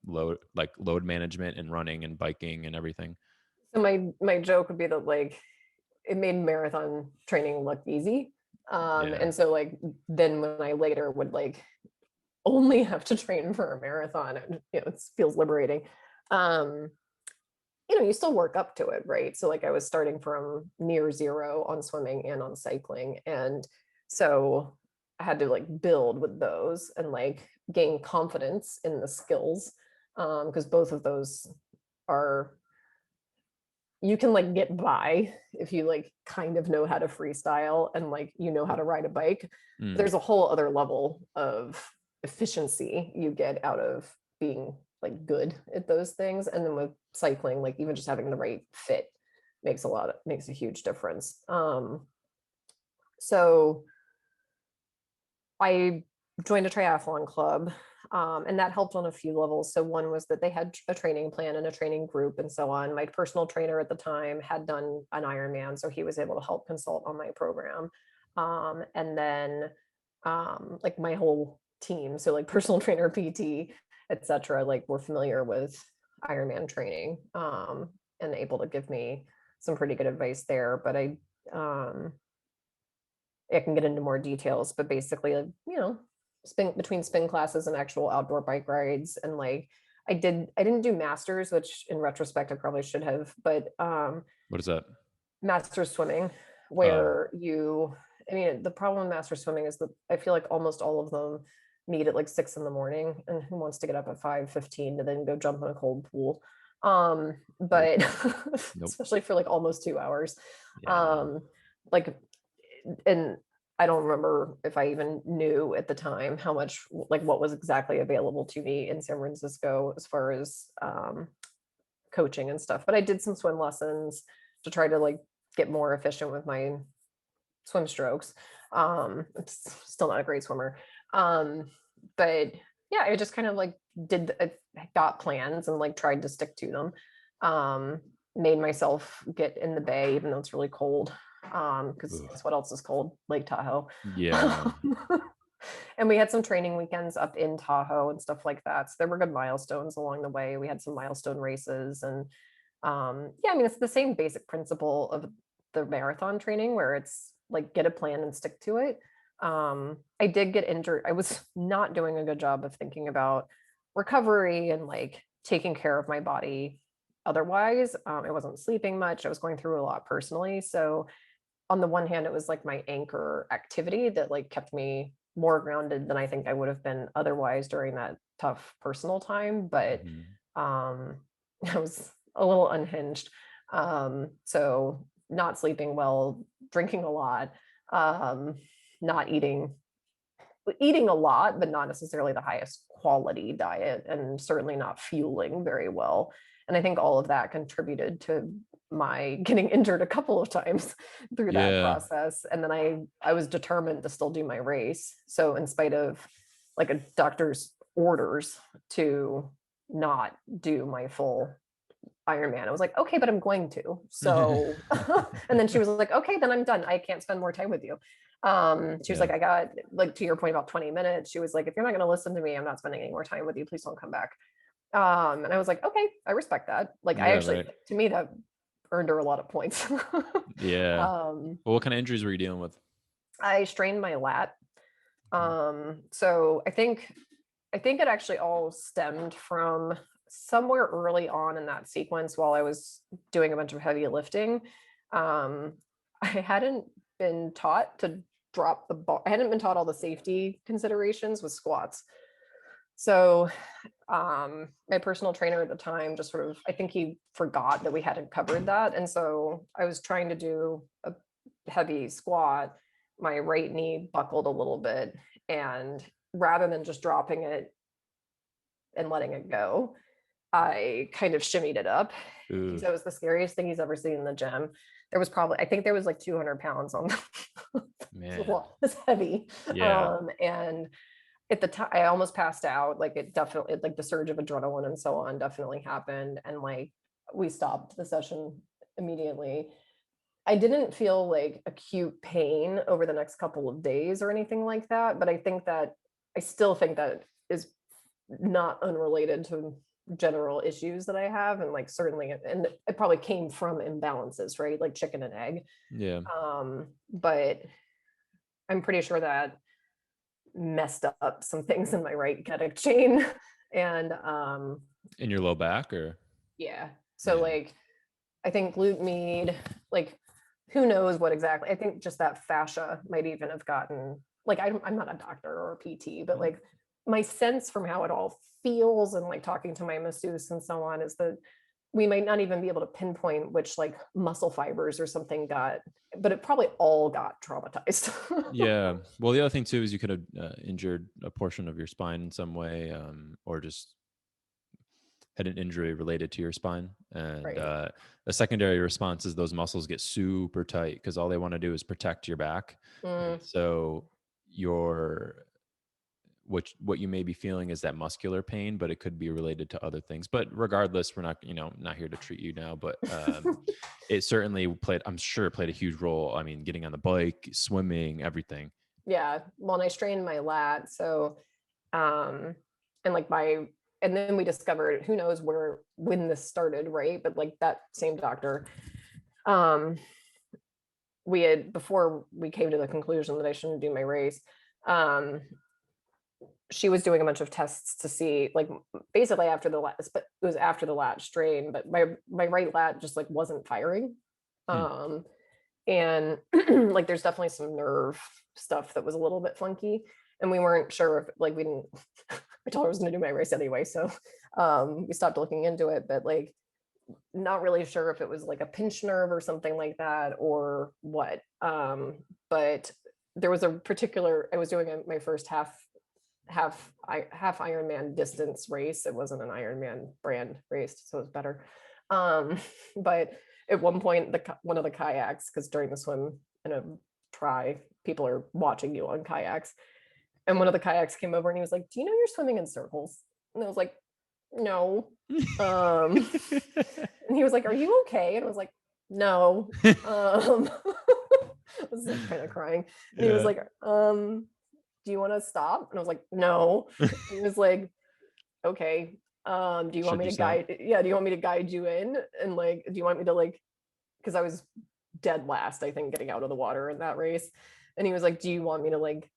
load management and running and biking and everything? so my joke would be that like it made marathon training look easy. Yeah, And so like then when I later would like only have to train for a marathon, it feels liberating. Um, you still work up to it, right? So like I was starting from near zero on swimming and on cycling. And so I had to like build with those and like gain confidence in the skills. Because both of those are you can like get by if you like kind of know how to freestyle and like how to ride a bike. mm, There's a whole other level of efficiency you get out of being like good at those things. And then with cycling, like even just having the right fit makes a huge difference. So I joined a triathlon club, and that helped on a few levels. So one was that they had a training plan and a training group and so on. My personal trainer at the time had done an Ironman, so he was able to help consult on my program. And then like my whole team, so like personal trainer, PT, etc., like were familiar with Ironman training, and able to give me some pretty good advice there. But um, I can get into more details, but basically, like, spin classes and actual outdoor bike rides. And like, I didn't do masters, which in retrospect, I probably should have, but what is that? master swimming, Oh, where I mean, the problem with master swimming is that I feel like almost all of them meet at like 6 in the morning, and who wants to get up at 5:15 to then go jump in a cold pool? nope, But nope. especially for like almost 2 hours. Yeah, no. Um, like and I don't remember if I even knew at the time how much like what was exactly available to me in San Francisco as far as coaching and stuff. But I did some swim lessons to try to like get more efficient with my swim strokes. It's still not a great swimmer. Um, but yeah, I just kind of like got plans and like tried to stick to them. Made myself get in the bay even though it's really cold. Because Ugh. guess what else is cold? Lake Tahoe. Yeah, no. And we had some training weekends up in Tahoe and stuff like that. So there were good milestones along the way. We had some milestone races and yeah, I mean it's the same basic principle of the marathon training where it's like get a plan and stick to it. I did get injured. I was not doing a good job of thinking about recovery and like taking care of my body otherwise. I wasn't sleeping much. I was going through a lot personally. So on the one hand, it was like my anchor activity that like kept me more grounded than I think I would have been otherwise during that tough personal time. But Mhm. um, I was a little unhinged. So not sleeping well, drinking a lot, um, not eating a lot, but not necessarily the highest quality diet, and certainly not fueling very well. And I think all of that contributed to my getting injured a couple of times through that Yeah. process. And then I was determined to still do my race. So in spite of like a doctor's orders to not do my full Ironman. I was like, okay, but I'm going to. So, and then she was like, okay, then I'm done. I can't spend more time with you. She was Yeah. like, I got, like, to your point about 20 minutes. She was like, if you're not going to listen to me, I'm not spending any more time with you. Please don't come back. And I was like, okay, I respect that. Like, I Yeah, actually, right. to me, that earned her a lot of points. Yeah. um, Well, what kind of injuries were you dealing with? I strained my lat. Okay. So I think it actually all stemmed from somewhere early on in that sequence while I was doing a bunch of heavy lifting. Um, I hadn't been taught to drop the ball. I hadn't been taught all the safety considerations with squats. So my personal trainer at the time just sort of, I think he forgot that we hadn't covered that. And so I was trying to do a heavy squat. My right knee buckled a little bit. And rather than just dropping it and letting it go, I kind of shimmied it up. He Ooh, said it was the scariest thing he's ever seen in the gym. There was probably, I think there was like 200 pounds on the man. it's heavy. Yeah. And at the time I almost passed out. Like, it definitely, like, the surge of adrenaline and so on definitely happened. And like, we stopped the session immediately. I didn't feel like acute pain over the next couple of days or anything like that, but I still think that is not unrelated to general issues that I have. And like, certainly, and it probably came from imbalances, right? Like chicken and egg. Yeah. But I'm pretty sure that messed up some things in my right kinetic chain. And In your low back or? yeah. So Yeah. like, I think glute med, like, who knows what exactly. I think just that fascia might even have gotten, like, I'm not a doctor or a PT, but like, my sense from how it all feels and like talking to my masseuse and so on is that we might not even be able to pinpoint which like muscle fibers or something got, but it probably all got traumatized. Yeah. Well, the other thing too is you could have injured a portion of your spine in some way, or just had an injury related to your spine. And Right. a secondary response is those muscles get super tight because all they want to do is protect your back. And Mm, so your what you may be feeling is that muscular pain, but it could be related to other things. But regardless, we're not, not here to treat you now, but it certainly played, I'm sure it played a huge role. I mean, getting on the bike, swimming, everything. yeah. Well, and I strained my lat. So, um, and like and then we discovered, who knows when this started, right? But like, that same doctor, um, before we came to the conclusion that I shouldn't do my race, um, she was doing a bunch of tests to see, like, basically after the lat, but it was after the lat strain, but my right lat just like wasn't firing. Hmm. Um, and like, there's definitely some nerve stuff that was a little bit funky, and we weren't sure if, like, we didn't I told her I was going to do my race anyway, so we stopped looking into it, but like, not really sure if it was like a pinched nerve or something like that or what. But there was a particular, I was doing my first half Ironman distance race. It wasn't an Ironman brand race, so it was better. But at one point, one of the kayaks, because during the swim in a people are watching you on kayaks, and one of the kayaks came over and he was like, "Do you know you're swimming in circles?" And I was like, "No." Um, and he was like, "Are you okay?" And I was like, "No." I was like kind of crying. And he was Yeah. like, "Do you want to stop?" And I was like, "No." And he was like, "Okay. Do you want Should me you to stop? do you want me to guide you in? And like, do you want me to like, because I was dead last, I think, getting out of the water in that race." And he was like, "Do you want me to like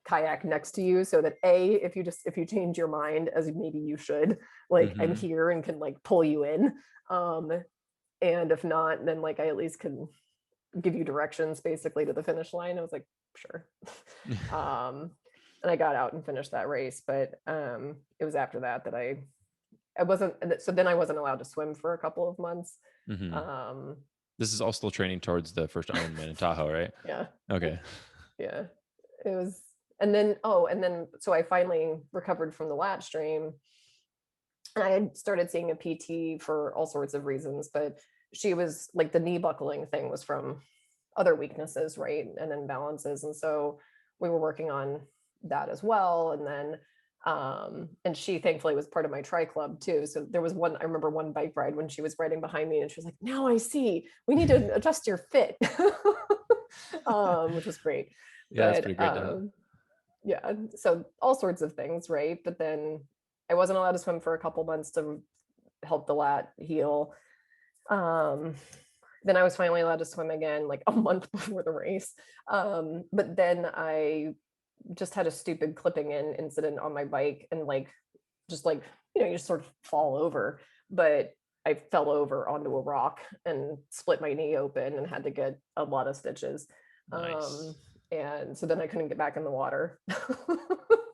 kayak next to you so that if you change your mind, as maybe you should, like, I'm Hmm. here and can like pull you in. Um, and if not, then like, I at least can give you directions basically to the finish line." I was like, "Sure." um, and I got out and finished that race, but it was after that I wasn't, so then I wasn't allowed to swim for a couple of months. Hmm. Um, This is all still training towards the first Ironman in Tahoe, right? yeah, Okay. yeah, it was. And then so I finally recovered from the lat strain, and I had started seeing a PT for all sorts of reasons, but she was like, the knee buckling thing was from other weaknesses, right? And imbalances. And so we were working on that as well. And then and she thankfully was part of my tri club too. So there was I remember one bike ride when she was riding behind me and she was like, now I see, we need to adjust your fit. Which was great. Yeah, that's But pretty great to have. yeah, so all sorts of things, right? But then I wasn't allowed to swim for a couple months to help the lat heal. Then I was finally allowed to swim again like a month before the race. But then I just had a stupid clipping in incident on my bike, and like just like you just sort of fall over. But I fell over onto a rock and split my knee open and had to get a lot of stitches. Nice. And so then I couldn't get back in the water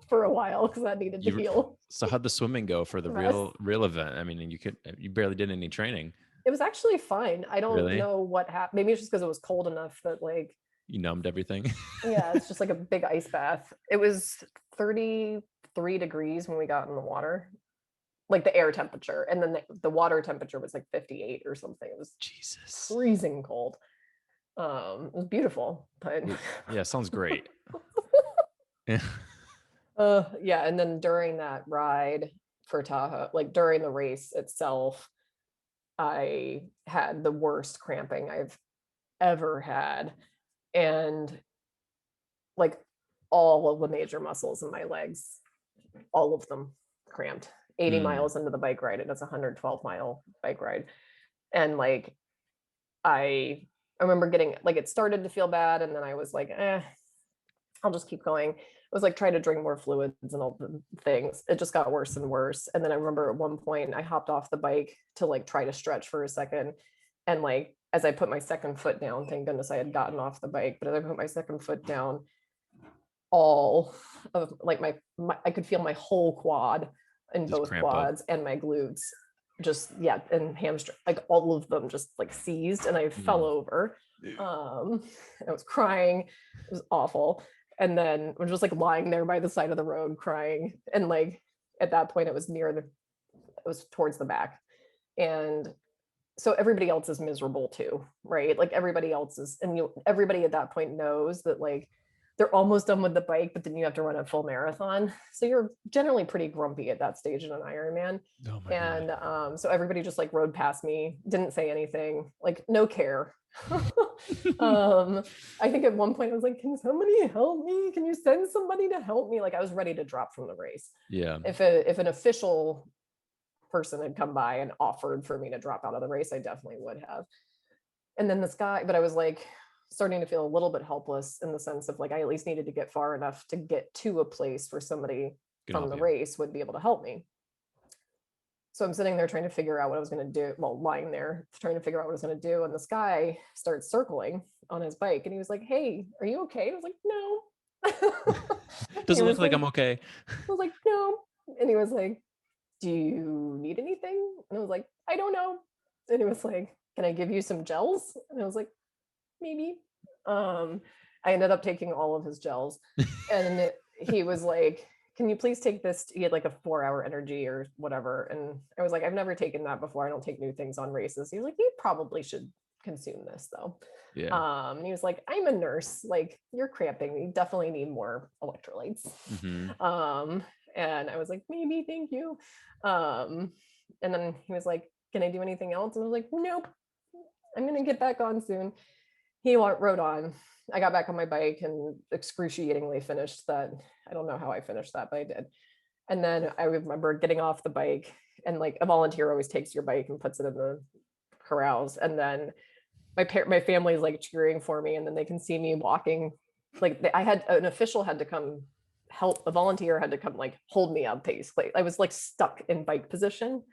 for a while because that needed to You heal. so how'd the swimming go for the real event? I mean, you barely did any training. It was actually fine. I don't Really? know what happened. Maybe it's just because it was cold enough that like You numbed everything. yeah, it's just like a big ice bath. It was 33 degrees when we got in the water, like the air temperature, and then the water temperature was like 58 or something. It was Jesus. freezing cold. It was beautiful, but Yeah, sounds great. Yeah. yeah. And then during that ride for Tahoe, like during the race itself, I had the worst cramping I've ever had. And like all of the major muscles in my legs, all of them cramped. 80 Mm. miles into the bike ride, and it's a 112-mile bike ride. And like I remember getting like it started to feel bad, and then I was like, I'll just keep going. I was like trying to drink more fluids and all the things. It just got worse and worse. And then I remember at one point I hopped off the bike to like try to stretch for a second. And like as I put my second foot down, thank goodness I had gotten off the bike, but as I put my second foot down, all of like my I could feel my whole quad in Just both cramp up. quads and my glutes just and hamstring, like all of them just like seized, and I fell over. I was crying. It was awful. And then we're just like lying there by the side of the road crying. And like at that point it was it was towards the back. And so everybody else is miserable too, right? Like everybody else is, and everybody at that point knows that like they're almost done with the bike, but then you have to run a full marathon. So you're generally pretty grumpy at that stage in an Ironman. Oh my And God. so everybody just like rode past me, didn't say anything, like no care. I think at one point I was like, can somebody help me? Can you send somebody to help me? Like I was ready to drop from the race. Yeah. If an official person had come by and offered for me to drop out of the race, I definitely would have. And then this guy, but I was like starting to feel a little bit helpless in the sense of like I at least needed to get far enough to get to a place where somebody from the race would be able to help me. So I'm sitting there trying to figure out what I was going to do. Well, lying there trying to figure out what I was going to do. And this guy starts circling on his bike and he was like, hey, are you okay? I was like, no. Doesn't look like I'm okay. I was like, no. And he was like, do you need anything? And I was like, I don't know. And he was like, can I give you some gels? And I was like, maybe. I ended up taking all of his gels. And he was like, can you please take this? He had like a 4-hour energy or whatever. And I was like, I've never taken that before. I don't take new things on races. He was like, you probably should consume this though. Yeah. And he was like, I'm a nurse, like you're cramping. You definitely need more electrolytes. And I was like, maybe, thank you. And then he was like, can I do anything else? And I was like, nope, I'm going to get back on soon. He rode on. I got back on my bike and excruciatingly finished that. I don't know how I finished that, but I did. And then I remember getting off the bike, and like a volunteer always takes your bike and puts it in the corrals. And then my family is like cheering for me, and then they can see me walking. Like I had an official had to come help, a volunteer had to come like hold me up basically. I was like stuck in bike position.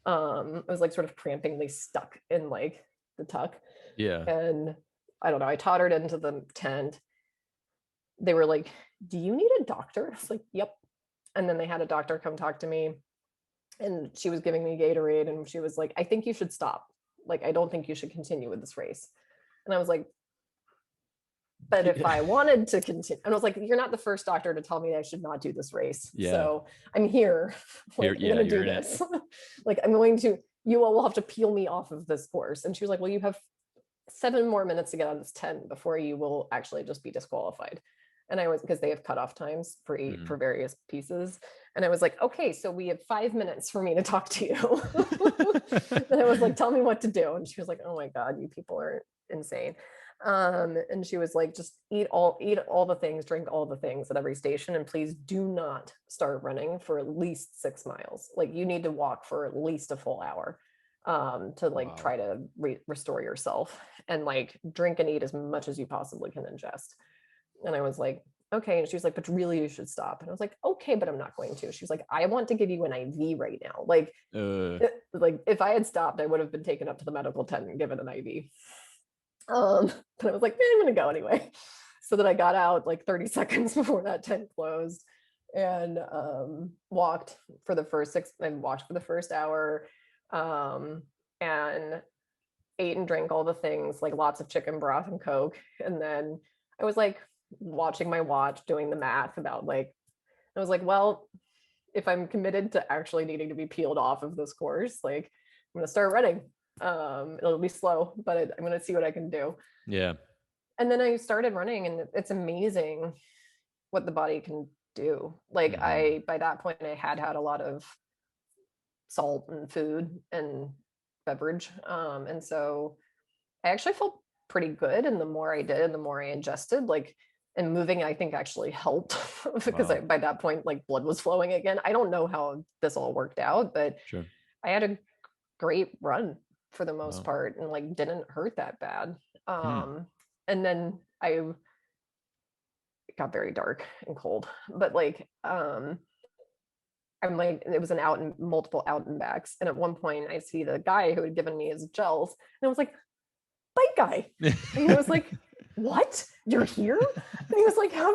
I was like sort of crampingly stuck in like the tuck. Yeah. And I don't know, I tottered into the tent. They were like, do you need a doctor? I was like, yep. And then they had a doctor come talk to me, and she was giving me Gatorade, and she was like, I think you should stop. Like, I don't think you should continue with this race. And I was like, but if I wanted to continue, and I was like, you're not the first doctor to tell me I should not do this race. Yeah. So I'm here. Like, I'm going to do this. Like, I'm going to, you all will have to peel me off of this course. And she was like, well, you have 7 more minutes to get on this 10 before you will actually just be disqualified. And I was, because they have cutoff times for Mhm. various pieces. And I was like, okay, so we have 5 minutes for me to talk to you. And I was like, tell me what to do. And she was like, oh my God, you people are insane. And she was like, just eat all the things, drink all the things at every station, and please do not start running for at least 6 miles. Like you need to walk for at least a full hour to like Wow. try to restore yourself, and like drink and eat as much as you possibly can ingest. And I was like, okay. And she was like, but really you should stop. And I was like, okay, but I'm not going to. She was like, I want to give you an IV right now. Uh, Like if I had stopped, I would have been taken up to the medical tent and given an IV. But I was like, I'm gonna go anyway. So that I got out like 30 seconds before that tent closed, and walked for the first hour, and ate and drank all the things, like lots of chicken broth and Coke. And then I was like watching my watch, doing the math about like, I was like, well, if I'm committed to actually needing to be peeled off of this course, like I'm gonna start running. It'll be slow, but I'm gonna see what I can do. yeah. And then I started running, and it's amazing what the body can do. Like Mhm. by that point I had a lot of salt and food and beverage. And so I actually felt pretty good. And the more I did and the more I ingested, like, and moving, I think actually helped because Wow. by that point, like blood was flowing again. I don't know how this all worked out, but Sure. I had a great run for the most Wow. part, and like didn't hurt that bad. Hmm. And then it got very dark and cold, but like I'm like, it was multiple out and backs. And at one point I see the guy who had given me his gels, and I was like, bike guy. And he was like, what? You're here? And he was like, how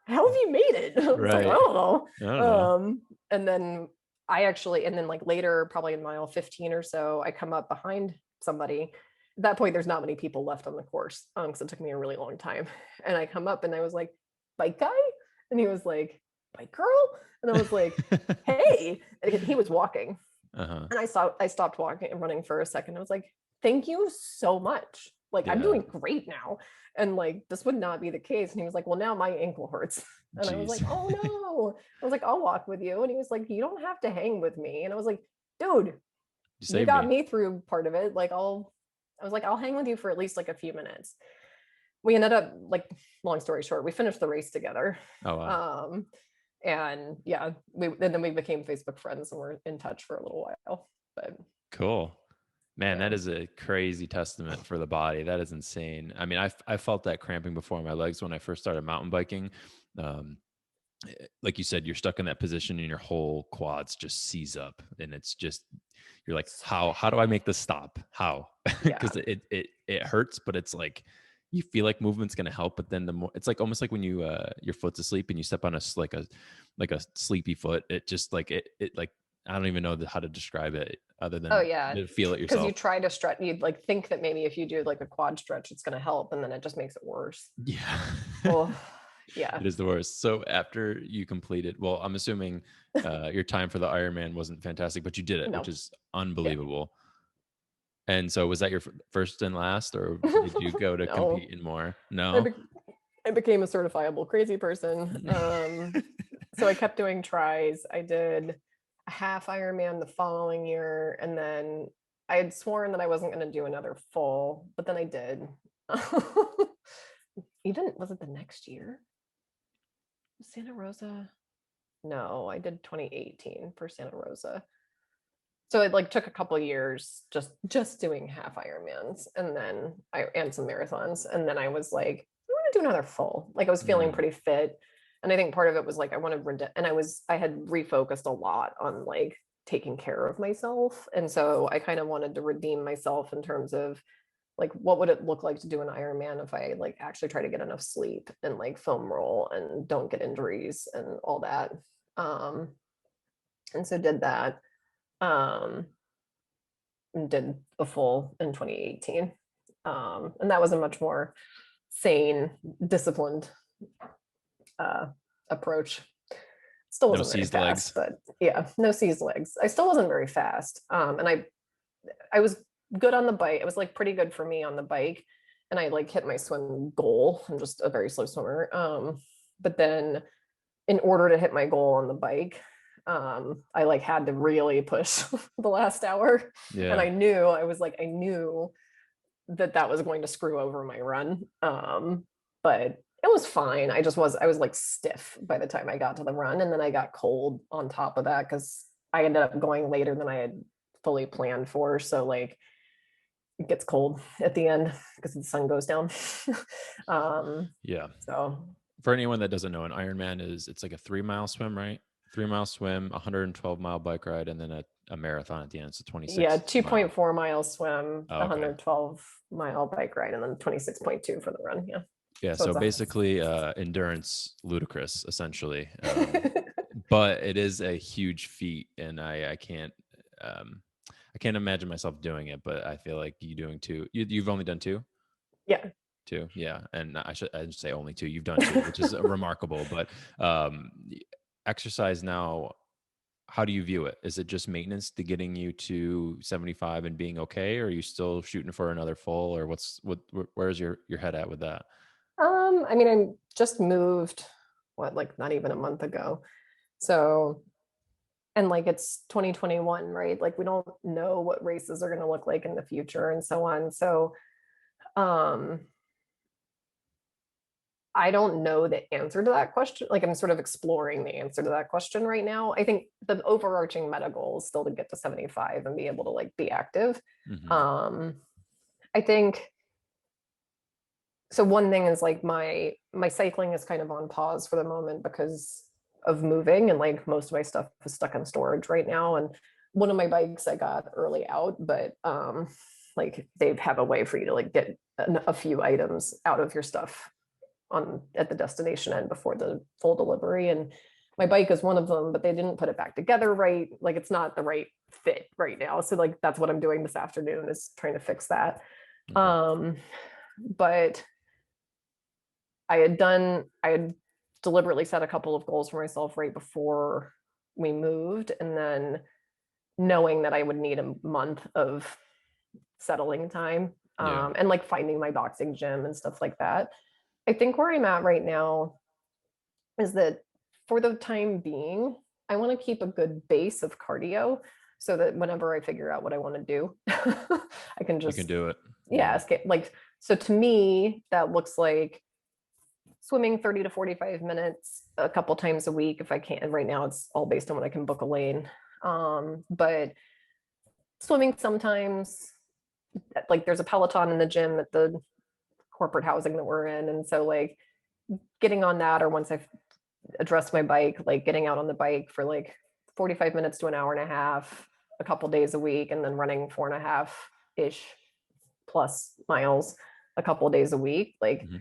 have you made it? I was like, I Right. don't know. I don't know. And then and then like later, probably in mile 15 or so, I come up behind somebody. At that point, there's not many people left on the course, because it took me a really long time. And I come up and I was like, bike guy? And he was like, bike girl? And I was like, hey. And he was walking. Uh-huh. And I stopped walking and running for a second. I was like, thank you so much. Like I'm Yeah. doing great now. And like this would not be the case. And he was like, well, now my ankle hurts. And I was like, Jeez. oh no. I was like, I'll walk with you. And he was like, you don't have to hang with me. And I was like, dude, You you saved got me. me through part of it. I was like, I'll hang with you for at least like a few minutes. We ended up, like, long story short, we finished the race together. Oh wow. Um, and yeah, and then we became Facebook friends and we're in touch for a little while. But Cool. Man, yeah. that is a crazy testament for the body. That is insane. I mean, I felt that cramping before my legs when I first started mountain biking. Um, like you said, you're stuck in that position and your whole quads just seize up, and it's just you're like, how do I make this stop? How? Yeah. Because it hurts, but it's like you feel like movement's gonna help, but then the more it's like almost like when you your foot's asleep and you step on like a sleepy foot. It just like it like I don't even know how to describe it other Oh than yeah. to feel it Because you yourself. try to stretch, you'd like think that maybe if you do like a quad stretch, it's going to help, and then it just makes it worse. Yeah. Oh, yeah. It is the worst. So after you completed, well, I'm assuming your time for the Ironman wasn't fantastic, but you did it, which No. is Yeah. unbelievable. And so was that your first and last, or did you go to No. compete in more? I, No. be- I became a certifiable crazy person. So I kept doing tries. I did a half Ironman the following year, and then I had sworn that I wasn't going to do another full, but then I did. Even was it the next year? Santa Rosa? No, I did 2018 for Santa Rosa. So it like took a couple years just doing half Ironmans, and then I and some marathons, and then I was like, I want to do another full. Like I was feeling Mm, pretty fit, and I think part of it was like I wanted, and I had refocused a lot on like taking care of myself, and so I kind of wanted to redeem myself in terms of like what would it look like to do an Ironman if I like actually try to get enough sleep and like foam roll and don't get injuries and all that. Um, and so did that. Um, and did a full in 2018. And that was a much more sane, disciplined uh, approach. Still no wasn't very seized fast, legs. but yeah, no seized legs. I still wasn't very fast. And I was good on the bike. It was like pretty good for me on the bike. and I like hit my swim goal. I'm just a very slow swimmer. But then in order to hit my goal on the bike, I like had to really push the last hour. And Yeah. I knew that that was going to screw over my run. But it was fine. I was like stiff by the time I got to the run. And then I got cold on top of that because I ended up going later than I had fully planned for. So like it gets cold at the end because the sun goes down. Yeah. So For anyone that doesn't know, an Ironman it's like a 3 mile swim, right? 3 mile swim, 112-mile bike ride, and then a marathon at the end. It's a yeah, 26 mile. 2.4 mile swim, Oh, okay. 112-mile bike ride, and then 26.2 for the run. Yeah. Yeah. So So it's basically, endurance ludicrous, essentially. But it is a huge feat, and um, I can't imagine myself doing it. But I feel like you doing two. You've only done two. yeah. Two, yeah, and I should say only two. You've done two, which is remarkable. But exercise now, how do you view it? Is it just maintenance to getting you to 75 and being okay, or are you still shooting for another full, or where's your head at with that? I mean, I just moved, what, like not even a month ago. So, and like it's 2021, right? Like we don't know what races are going to look like in the future and so on. So, um, I don't know the answer to that question. Like I'm sort of exploring the answer to that question right now. I think the overarching meta goal is still to get to 75 and be able to like be active. Hmm. Um, I think so. One thing is like my cycling is kind of on pause for the moment because of moving, and like most of my stuff is stuck in storage right now. And one of my bikes I got early out, but like they have a way for you to like get a few items out of your stuff on at the destination end before the full delivery. And my bike is one of them, but they didn't put it back together right. Like it's not the right fit right now. So like that's what I'm doing this afternoon, is trying to fix that. Okay. um but I had deliberately set a couple of goals for myself right before we moved, and then knowing that I would need a month of settling time, Yeah. and like finding my boxing gym and stuff like that. I think where I'm at right now is that for the time being, I want to keep a good base of cardio so that whenever I figure out what I want to do, I can You can just, do it. yeah, Yeah. escape. Like, so to me, that looks like swimming 30 to 45 minutes a couple times a week if I can. Right now, it's all based on when I can book a lane. But swimming sometimes, like, there's a Peloton in the gym at the corporate housing that we're in. And so, like, getting on that, or once I've addressed my bike, like getting out on the bike for like 45 minutes to an hour and a half, a couple days a week, and then running 4.5 ish plus miles a couple of days a week. Like Hmm.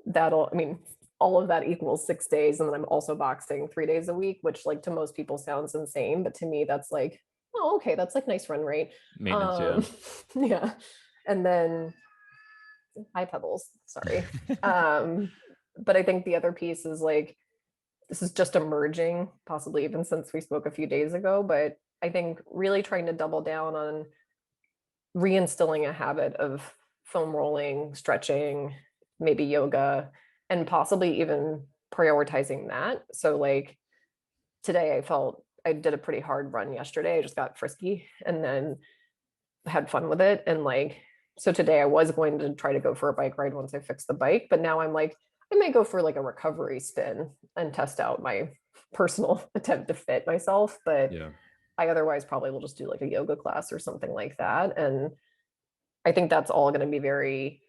that'll, I mean, all of that equals 6 days. And then I'm also boxing 3 days a week, which like to most people sounds insane. But to me, that's like, oh, okay, that's like nice run rate. Maintenance. Yeah. Um, yeah. And then high pebbles, sorry. Um, but I think the other piece is like, this is just emerging, possibly even since we spoke a few days ago, but I think really trying to double down on reinstilling a habit of foam rolling, stretching, maybe yoga, and possibly even prioritizing that. So, like today, I did a pretty hard run yesterday. I just got frisky and then had fun with it. And like, so today I was going to try to go for a bike ride once I fix the bike, but now I'm like, I might go for like a recovery spin and test out my personal attempt to fit myself. But Yeah. I otherwise probably will just do like a yoga class or something like that. And I think that's all going to be very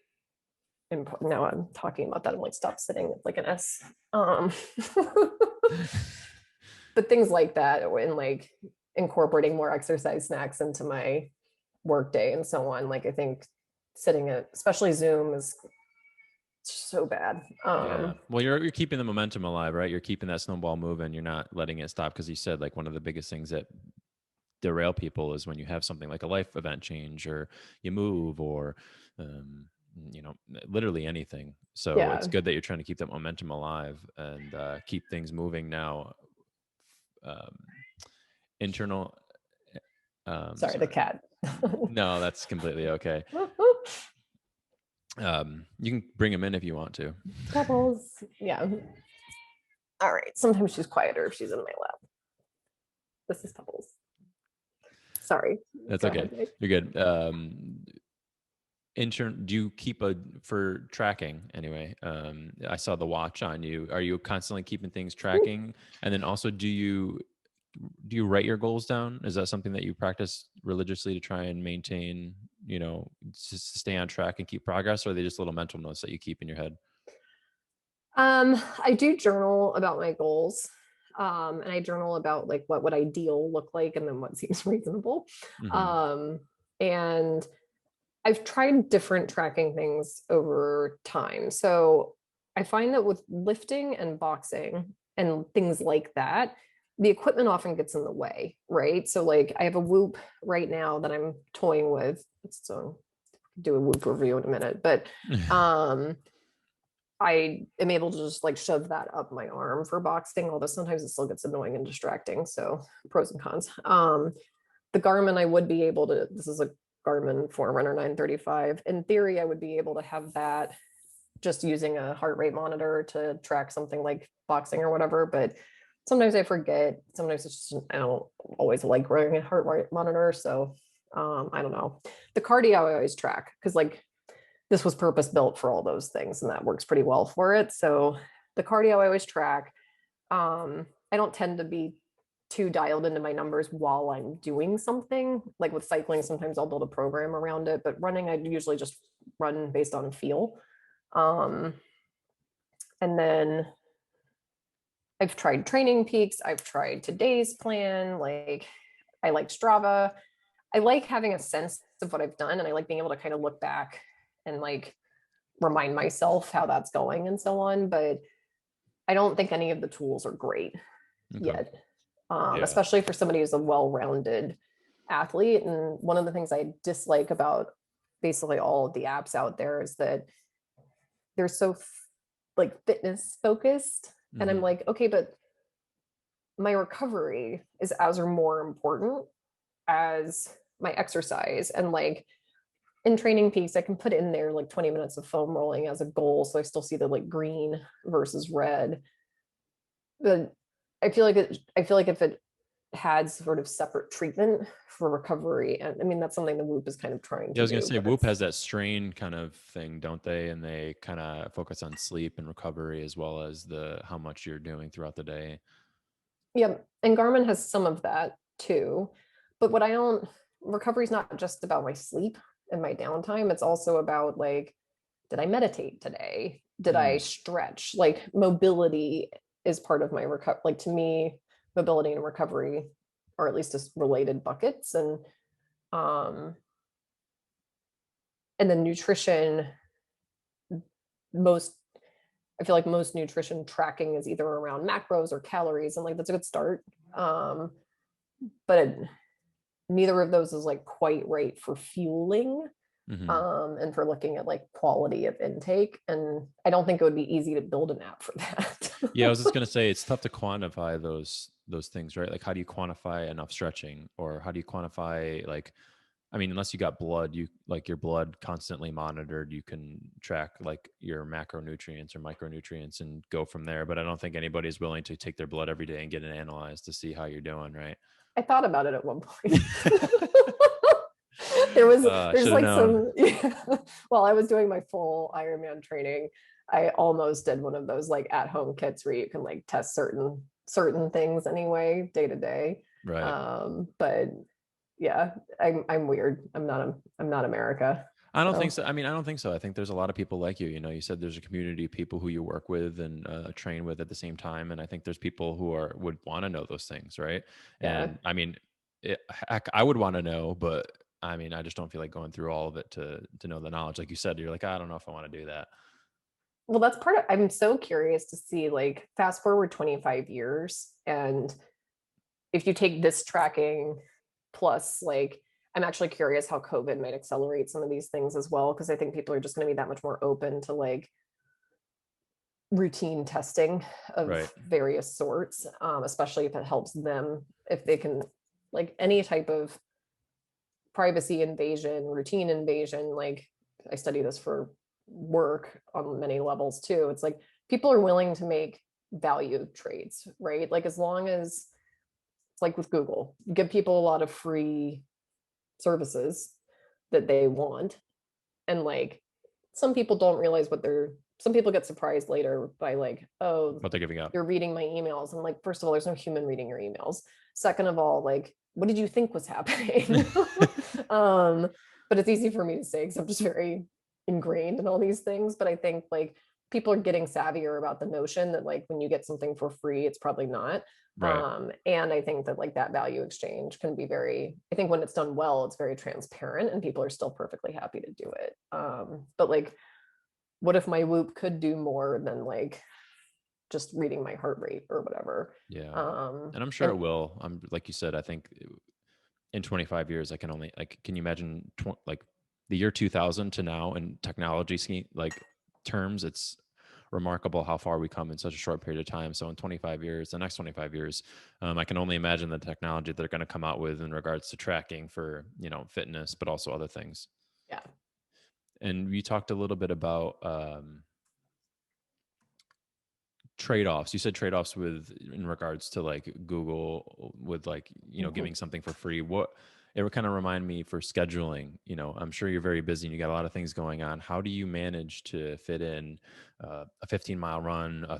important. Now I'm talking about that. I'm like, stop sitting like an S. But things like that, and like incorporating more exercise snacks into my work day and so on. Like I think sitting at especially Zoom is so bad. Yeah. Well, you're keeping the momentum alive, right? You're keeping that snowball moving. You're not letting it stop, because you said like one of the biggest things that derail people is when you have something like a life event change, or you move, or um, literally anything. So it's Yeah. good that you're trying to keep that momentum alive and keep things moving now. Um, internal. Sorry, the Sorry. cat. No, that's completely okay. You can bring him in if you want to. Bubbles. Yeah. All right. Sometimes she's quieter if she's in my lap. This is Bubbles. Sorry. That's Go okay. ahead, Jake. You're good. Do you keep for tracking anyway? I saw the watch on you. Are you constantly keeping things tracking? And then also, do you write your goals down? Is that something that you practice religiously to try and maintain, just to stay on track and keep progress? Or are they just little mental notes that you keep in your head? I do journal about my goals. And I journal about like what would ideal look like and then what seems reasonable. Hmm. Um, and I've tried different tracking things over time. So I find that with lifting and boxing and things like that, the equipment often gets in the way, right? So like I have a Whoop right now that I'm toying with. So do a Whoop review in a minute, but um I am able to just like shove that up my arm for boxing, although sometimes it still gets annoying and distracting. So pros and cons. The Garmin, I would be able to, this is a Garmin Forerunner 935. In theory, I would be able to have that just using a heart rate monitor to track something like boxing or whatever. But sometimes I forget. Sometimes it's just, I don't always like wearing a heart rate monitor. So I don't know. The cardio I always track because like this was purpose built for all those things and that works pretty well for it. So the cardio I always track. I don't tend to be too dialed into my numbers while I'm doing something. Like with cycling, sometimes I'll build a program around it, but running, I usually just run based on feel. Um, and then I've tried Training Peaks, I've tried Today's Plan, like I like Strava. I like having a sense of what I've done and I like being able to kind of look back and like remind myself how that's going and so on. But I don't think any of the tools are great Okay. yet, Yeah. especially for somebody who's a well-rounded athlete. And one of the things I dislike about basically all of the apps out there is that they're so like fitness focused. And I'm Hmm. like, okay, but my recovery is as or more important as my exercise. And like in Training Peaks, I can put in there like 20 minutes of foam rolling as a goal. So I still see the like green versus red. But I feel like if it had sort of separate treatment for recovery, and I mean that's something the Whoop is kind of trying Yeah, I to was gonna do, say but Whoop it's has that strain kind of thing, don't they? And they kind of focus on sleep and recovery as well as the how much you're doing throughout the day. yeah, and Garmin has some of that too. But what I don't recovery is not just about my sleep and my downtime. It's also about like, did I meditate today? Did I Mm. stretch? Like mobility is part of my recovery. Like to me, mobility and recovery are at least as related buckets. Um and then nutrition, most I feel like most nutrition tracking is either around macros or calories, and like that's a good start. Um, but neither of those is like quite right for fueling Hmm. and for looking at like quality of intake. And I don't think it would be easy to build an app for that. Yeah, I was just gonna say it's tough to quantify those things, right? Like how do you quantify enough stretching, or how do you quantify like, I mean, unless you got blood, you like your blood constantly monitored, you can track like your macronutrients or micronutrients and go from there. But I don't think anybody's willing to take their blood every day and get it analyzed to see how you're doing, right? I thought about it at one point. I There's should have like known. some yeah. While I was doing my full Ironman training, I almost did one of those like at home kits where you can like test certain things anyway day to day. Right. But yeah, I'm weird. I'm not America. I don't think So so. I mean, I don't think so. I think there's a lot of people like you. You know, you said there's a community of people who you work with and train with at the same time, and I think there's people who are would want to know those things, right? yeah. And I mean, heck, I would want to know, but I mean, I just don't feel like going through all of it to know the knowledge. Like you said, you're like, I don't know if I want to do that. Well, that's part of I'm so curious to see like fast forward 25 years and if you take this tracking plus like I'm actually curious how COVID might accelerate some of these things as well because I think people are just going to be that much more open to like routine testing Right. of various sorts, especially if it helps them if they can like any type of privacy invasion, routine invasion. Like I study this for work on many levels too. It's like people are willing to make value trades, right? Like as long as it's like with Google, you give people a lot of free services that they want. And like some people don't realize what they're, some people get surprised later by like, oh, What they're giving up. you're reading my emails. I'm like, first of all, there's no human reading your emails. Second of all, like, what did you think was happening? um, but it's easy for me to say because I'm just very ingrained in all these things. But I think like people are getting savvier about the notion that like when you get something for free, it's probably not. Right. And I think that like that value exchange can be very, I think when it's done well, it's very transparent and people are still perfectly happy to do it. But like, what if my Whoop could do more than like just reading my heart rate or whatever? Yeah. Um, And I'm sure and it will. I'm like you said, I think in 25 years, I can only like, can you imagine like the year 2000 to now in technology scheme, like terms, it's remarkable how far we come in such a short period of time. So in 25 years, the next 25 years, I can only imagine the technology they're going to come out with in regards to tracking for, fitness, but also other things. yeah. And we talked a little bit about, trade-offs. You said trade-offs with in regards to like Google with like, Mhm. giving something for free. What it would kind of remind me for scheduling, I'm sure you're very busy and you got a lot of things going on. How do you manage to fit in a 15-mile run, a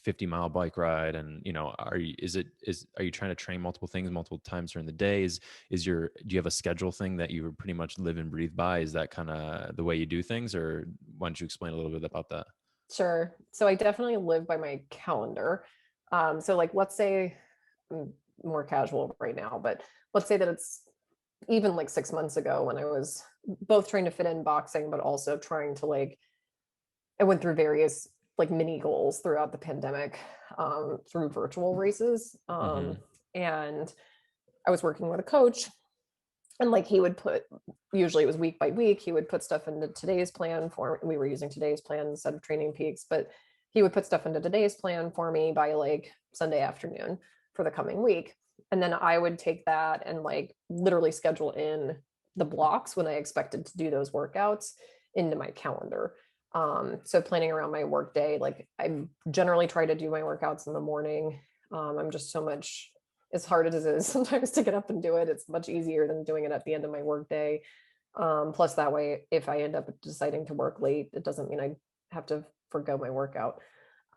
50-mile bike ride? And, are you trying to train multiple things multiple times during the day? Do you have a schedule thing that you pretty much live and breathe by? Is that kind of the way you do things, or why don't you explain a little bit about that? Sure. So I definitely live by my calendar. So like let's say I'm more casual right now, but let's say that it's even like 6 months ago when I was both trying to fit in boxing, but also trying to like, I went through various like mini goals throughout the pandemic through virtual races. Hmm. And I was working with a coach and like he would put, usually it was week by week, he would put stuff into today's plan for, we were using today's plan instead of Training Peaks, but he would put stuff into today's plan for me by like Sunday afternoon for the coming week. And then I would take that and like literally schedule in the blocks when I expected to do those workouts into my calendar. So planning around my work day, like I generally try to do my workouts in the morning. I'm just so much, as hard as it is sometimes to get up and do it, it's much easier than doing it at the end of my workday. Plus, that way, if I end up deciding to work late, it doesn't mean I have to forgo my workout.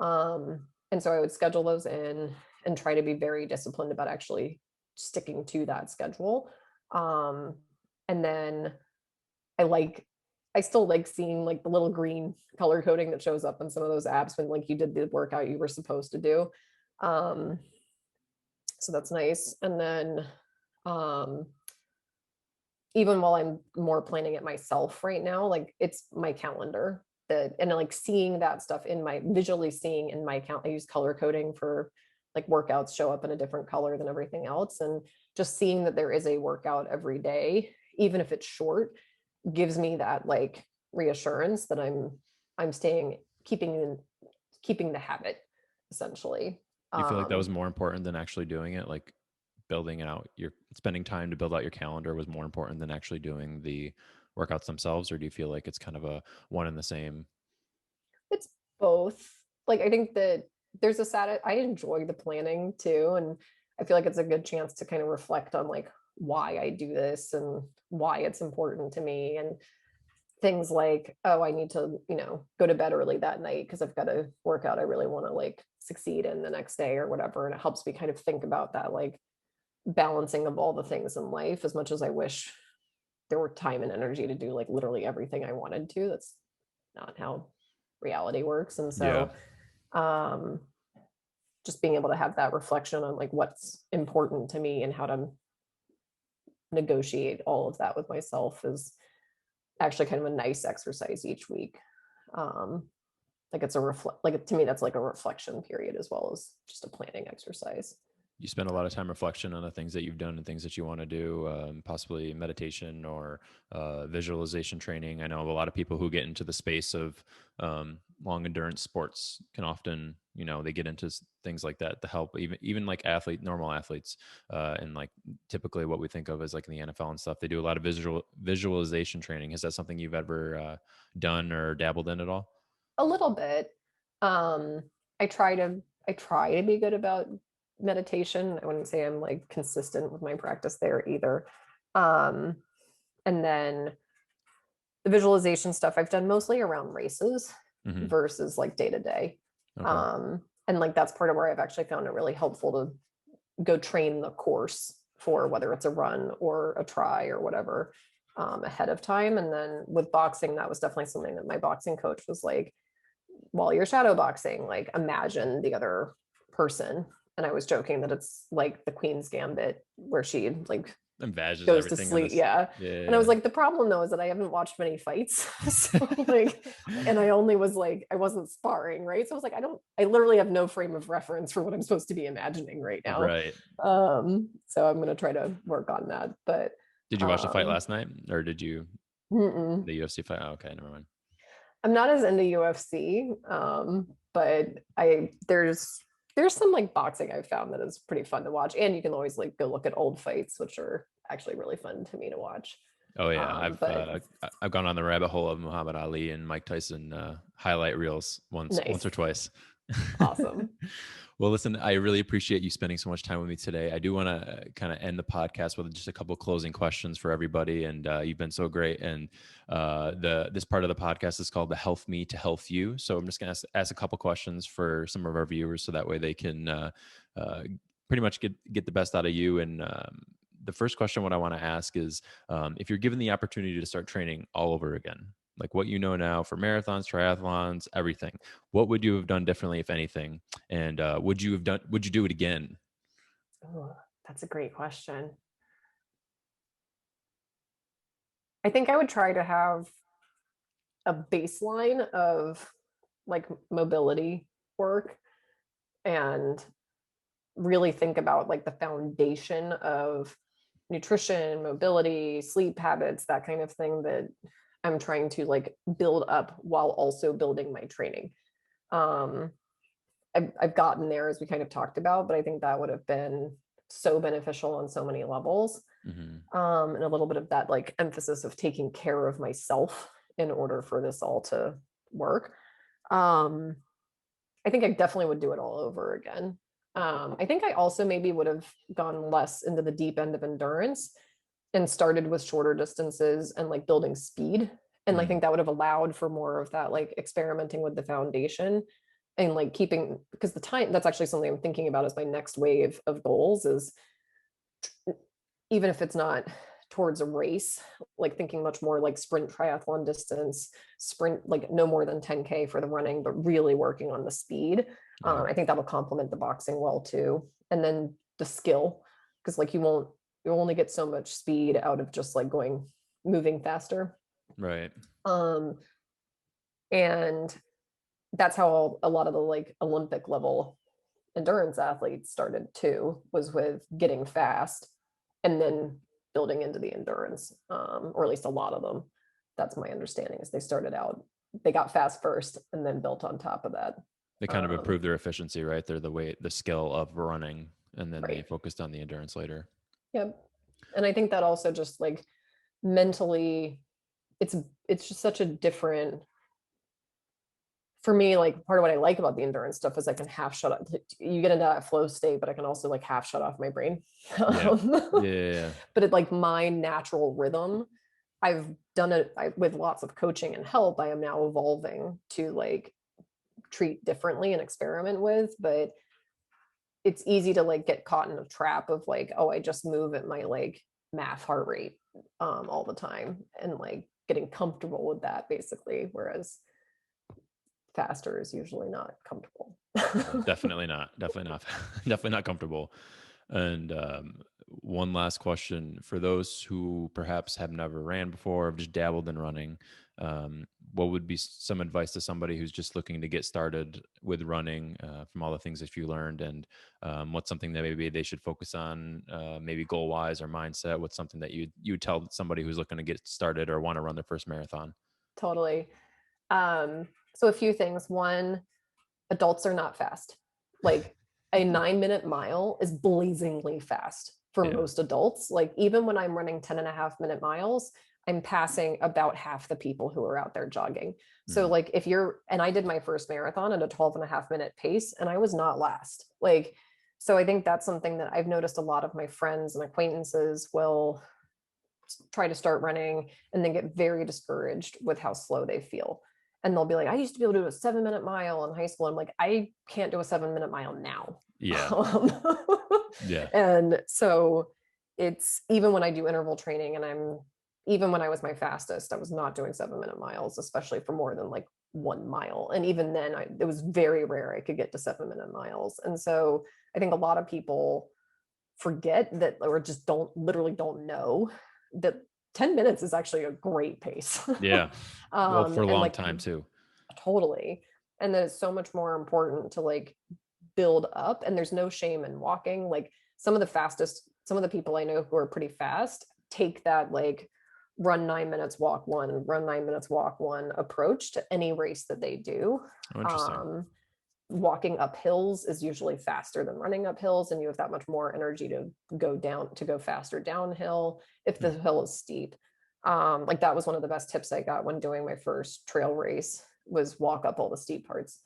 And so I would schedule those in and try to be very disciplined about actually sticking to that schedule. Um, and then I like, I still like seeing like the little green color coding that shows up in some of those apps when like you did the workout you were supposed to do. Um, so that's nice. And then um even while I'm more planning it myself right now, like it's my calendar that, and like seeing that stuff in my, visually seeing in my account, I use color coding for like workouts show up in a different color than everything else. And just seeing that there is a workout every day, even if it's short, gives me that like reassurance that I'm staying, keeping the habit essentially. Do you feel like that um was more important than actually doing it? Like building out your spending time to build out your calendar was more important than actually doing the workouts themselves? Or do you feel like it's kind of a one and the same? It's both. Like I think that there's a sad, I enjoy the planning too. And I feel like it's a good chance to kind of reflect on like why I do this and why it's important to me. And things like, oh, I need to, go to bed early that night because I've got a workout I really want to like succeed in the next day or whatever. And it helps me kind of think about that like balancing of all the things in life. As much as I wish there were time and energy to do like literally everything I wanted to, that's not how reality works. And Yeah. so um just being able to have that reflection on like what's important to me and how to negotiate all of that with myself is actually kind of a nice exercise each week. um like it's a reflect, like to me that's like a reflection period as well as just a planning exercise. You spend a lot of time reflection on the things that you've done and things that you want to do, possibly meditation or visualization training. I know a lot of people who get into the space of long endurance sports can often, they get into things like that to help even like normal athletes, and like typically what we think of as like in the NFL and stuff. They do a lot of visualization training. Is that something you've ever done or dabbled in at all? A little bit. Um, I try to be good about meditation. I wouldn't say I'm like consistent with my practice there either. Um, and then the visualization stuff I've done mostly around races Hmm. versus like day to day. Okay. And like that's part of where I've actually found it really helpful to go train the course for whether it's a run or a try or whatever, ahead of time. And then with boxing, that was definitely something that my boxing coach was like, while you're shadow boxing, like imagine the other person. And I was joking that it's like the Queen's Gambit where she like Envisions goes to everything in sleep. this. Yeah. And I was Yeah. like, the problem though is that I haven't watched many fights. So like, and I only was like, I wasn't sparring, right? So I was like, I literally have no frame of reference for what I'm supposed to be imagining right now. Right. So I'm gonna try to work on that. But Did you watch the fight um last night, or did you mm-mm. the UFC fight? Oh, okay, never mind. I'm not as into UFC, but there's some like boxing I've found that is pretty fun to watch, and you can always like go look at old fights, which are actually really fun to me to watch. Oh yeah, But I've gone on the rabbit hole of Muhammad Ali and Mike Tyson highlight reels once nice, or twice. awesome. Well, listen, I really appreciate you spending so much time with me today. I do want to kind of end the podcast with just a couple of closing questions for everybody, and you've been so great. And this part of the podcast is called the Health Me to Health You. So I'm just going to ask a couple questions for some of our viewers, so that way they can uh, pretty much get the best out of you. And the first question, what I want to ask is, if you're given the opportunity to start training all over again, like what you know now for marathons, triathlons, everything, what would you have done differently, if anything? And would you do it again? Ooh, that's a great question. I think I would try to have a baseline of like mobility work and really think about like the foundation of nutrition, mobility, sleep habits, that kind of thing that I'm trying to like build up while also building my training. Um, I've gotten there as we kind of talked about, but I think that would have been so beneficial on so many levels. Hmm. And a little bit of that like emphasis of taking care of myself in order for this all to work. Um, I think I definitely would do it all over again. I think I also maybe would have gone less into the deep end of endurance and started with shorter distances and like building speed. And I Mm. think that would have allowed for more of that like experimenting with the foundation and like keeping, because the time, that's actually something I'm thinking about as my next wave of goals is, even if it's not towards a race, like thinking much more like sprint triathlon distance, sprint like no more than 10K for the running, but really working on the speed. Yeah. I think that'll complement the boxing well too. And then the skill, because like you'll only get so much speed out of just like moving faster. Right. Um, and that's how a lot of the like Olympic level endurance athletes started too, was with getting fast and then building into the endurance, or at least a lot of them. That's my understanding, is they started out, they got fast first and then built on top of that. They kind of um, improve their efficiency, right? They're the skill of running, and then they right. focused on the endurance later. Yep. And I think that also just like mentally, it's it's just such a different, for me, like part of what I like about the endurance stuff is I can half shut up. You get into that flow state, but I can also like half shut off my brain. Yeah. um, Yeah. but it like my natural rhythm, I've done it with lots of coaching and help. I am now evolving to like treat differently and experiment with, but it's easy to like get caught in a trap of like, oh, I just move at my like math heart rate all the time, and like getting comfortable with that basically. Whereas faster is usually not comfortable. Definitely not. Definitely not. Definitely not comfortable. And one last question for those who perhaps have never ran before, have just dabbled in running. What would be some advice to somebody who's just looking to get started with running, from all the things that you learned? And what's something that maybe they should focus on, maybe goal wise or mindset? What's something that you would tell somebody who's looking to get started or want to run their first marathon? Totally. So a few things. One, adults are not fast. Like a 9-minute mile is blazingly fast for Yeah. most adults. Like even when I'm running 10.5-minute miles, I'm passing about half the people who are out there jogging. So Mhm. like if you're, and I did my first marathon at a 12.5-minute pace and I was not last. Like, so I think that's something that I've noticed a lot of my friends and acquaintances will try to start running and then get very discouraged with how slow they feel. And they'll be like, I used to be able to do a 7-minute mile in high school. I'm like, I can't do a 7-minute mile now. Yeah. Um, Yeah. and so it's even when I do interval training and even when I was my fastest, I was not doing 7-minute miles, especially for more than like 1 mile. And even then, it was very rare I could get to 7-minute miles. And so I think a lot of people forget that or just literally don't know that 10 minutes is actually a great pace. Yeah. Well, for a And long like time too. totally. And that it's so much more important to like build up. And there's no shame in walking. Like some of the people I know who are pretty fast take that like run 9 minutes, walk one, run 9 minutes, walk one approach to any race that they do. Oh, interesting. Um, Walking up hills is usually faster than running up hills, and you have that much more energy to go faster downhill if the Hmm. hill is steep. Like that was one of the best tips I got when doing my first trail race was walk up all the steep parts.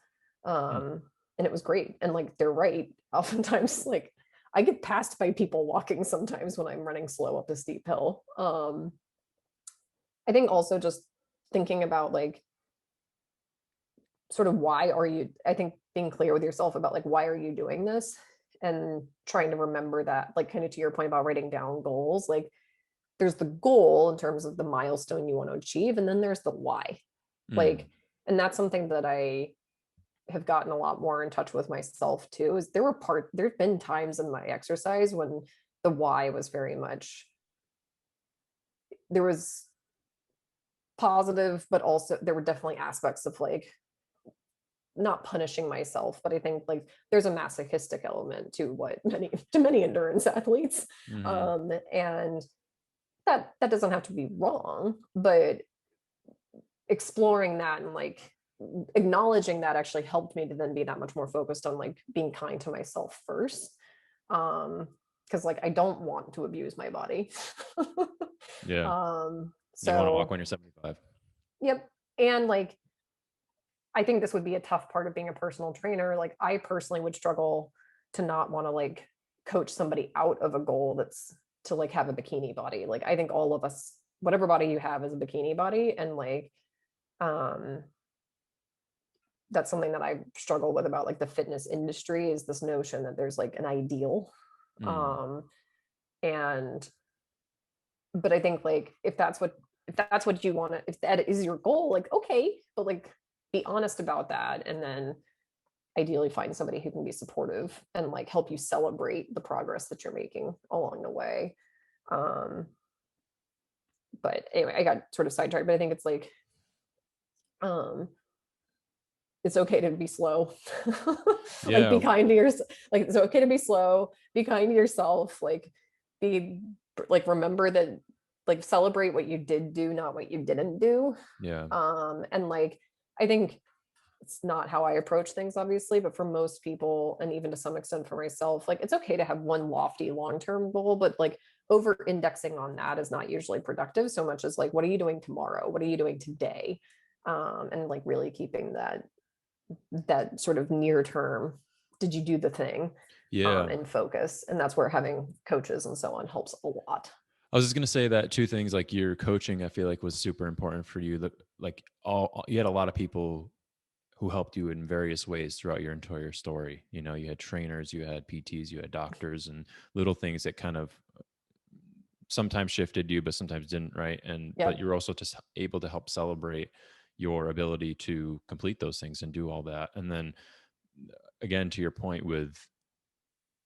Hmm. And it was great. And like they're right. Oftentimes, like I get passed by people walking sometimes when I'm running slow up a steep hill. I think also just thinking about like sort of why are you, I think being clear with yourself about like why are you doing this and trying to remember that, like kind of to your point about writing down goals, like there's the goal in terms of the milestone you want to achieve and then there's the why. Mm. Like, and that's something that I have gotten a lot more in touch with myself too, is there've been times in my exercise when the why was very much, there was positive, but also there were definitely aspects of like not punishing myself, but I think like there's a masochistic element to many endurance athletes. Hmm. And that doesn't have to be wrong, but exploring that and like acknowledging that actually helped me to then be that much more focused on like being kind to myself first. Because like I don't want to abuse my body. Yeah. You don't want to walk So when you're 75. yep. And like I think this would be a tough part of being a personal trainer. Like I personally would struggle to not want to like coach somebody out of a goal that's to like have a bikini body. Like I think all of us, whatever body you have is a bikini body. And like um that's something that I struggle with about like the fitness industry is this notion that there's like an ideal. Mm. Um and but I think like if that's what you want to, if that is your goal, like okay, but like be honest about that and then ideally find somebody who can be supportive and like help you celebrate the progress that you're making along the way. Um, but anyway, I got sort of sidetracked, but I think it's like, um, it's okay to be slow. Like be Yeah. kind to yourself. Like it's okay to be slow, be kind to yourself, like be like remember that like celebrate what you did do, not what you didn't do. Yeah. And like I think it's not how I approach things, obviously, but for most people, and even to some extent for myself, like it's okay to have one lofty long-term goal, but like over indexing on that is not usually productive so much as like, what are you doing tomorrow? What are you doing today? And like really keeping that sort of near term, did you do the thing Yeah. in focus? And that's where having coaches and so on helps a lot. I was just gonna say that two things like your coaching, I feel like was super important for you. That like you had a lot of people who helped you in various ways throughout your entire story. You know, you had trainers, you had PTs, you had doctors, and little things that kind of sometimes shifted you, but sometimes didn't, right? And but Yep. you're also just able to help celebrate your ability to complete those things and do all that. And then again, to your point with,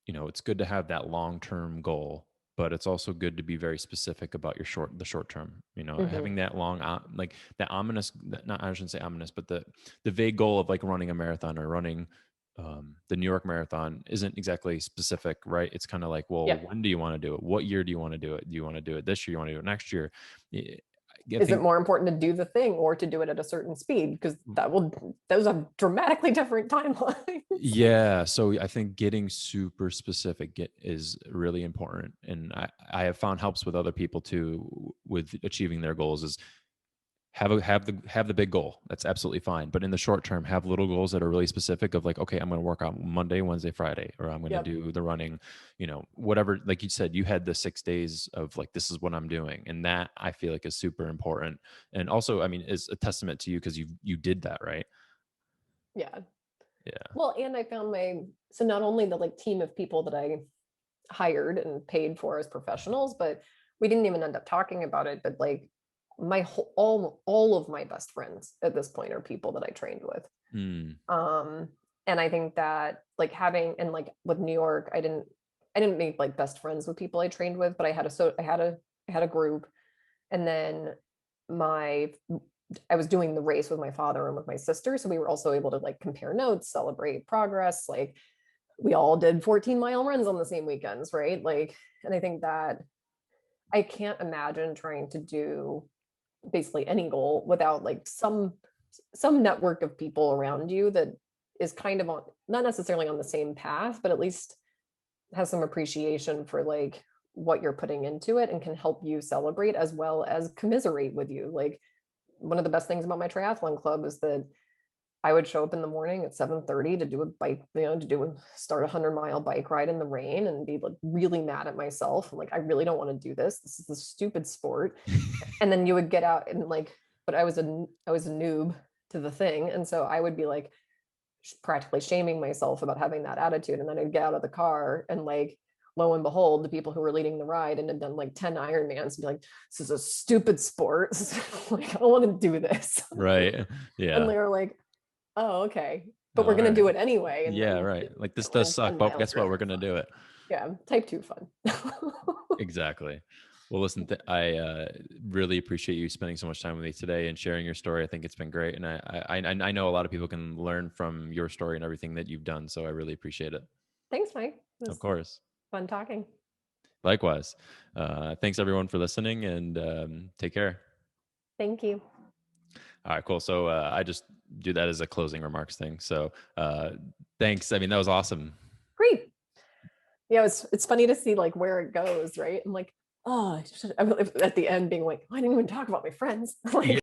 you know, it's good to have that long-term goal, but it's also good to be very specific about the short term, you know, Mm-hmm. having that long, like that ominous, not, I shouldn't say ominous, but the vague goal of like running a marathon or running the New York Marathon isn't exactly specific, right? It's kind of like, well, Yep. when do you want to do it? What year do you want to do it? Do you want to do it this year? You want to do it next year? Is it more important to do the thing or to do it at a certain speed? Because those are dramatically different timelines. Yeah. So I think getting super specific is really important. And I have found helps with other people too, with achieving their goals, is have the big goal. That's absolutely fine. But in the short term, have little goals that are really specific of like, okay, I'm going to work out Monday, Wednesday, Friday, or I'm going to do the running, whatever. Like you said, you had the 6 days of like, this is what I'm doing. And that I feel like is super important. And also, I mean, is a testament to you because you did that, right? Yeah. Yeah. Well, and I found so not only the like team of people that I hired and paid for as professionals, but we didn't even end up talking about it, but like my whole all of my best friends at this point are people that I trained with. And I think that like having, and like with New York, I didn't make like best friends with people I trained with, but I had a group. And then I was doing the race with my father and with my sister, so we were also able to like compare notes, celebrate progress. Like we all did 14-mile runs on the same weekends, right? Like, and I think that I can't imagine trying to do basically any goal without like some network of people around you that is kind of on, not necessarily on the same path, but at least has some appreciation for like what you're putting into it and can help you celebrate as well as commiserate with you. Like one of the best things about my triathlon club is that I would show up in the morning at 7:30 to do a bike, start a 100-mile bike ride in the rain and be like really mad at myself. I'm like, I really don't want to do this. This is a stupid sport. And then you would get out and like, but I was a noob to the thing. And so I would be like practically shaming myself about having that attitude. And then I'd get out of the car and like, lo and behold, the people who were leading the ride and had done like 10 Ironmans and be like, this is a stupid sport. Like, I don't want to do this. Right. Yeah. And they were like, oh, okay. But we're going to do it anyway. And yeah, right. Like this does suck, but guess what? We're going to do it. Yeah. Type 2 fun. Exactly. Well, listen, I really appreciate you spending so much time with me today and sharing your story. I think it's been great. And I know a lot of people can learn from your story and everything that you've done. So I really appreciate it. Thanks, Mike. Of course. Fun talking. Likewise. Thanks everyone for listening, and take care. Thank you. All right, cool. So I just do that as a closing remarks thing. So thanks. I mean, that was awesome. Great. Yeah, it's funny to see like where it goes, right? I'm like, oh, at the end being like, I didn't even talk about my friends. Like,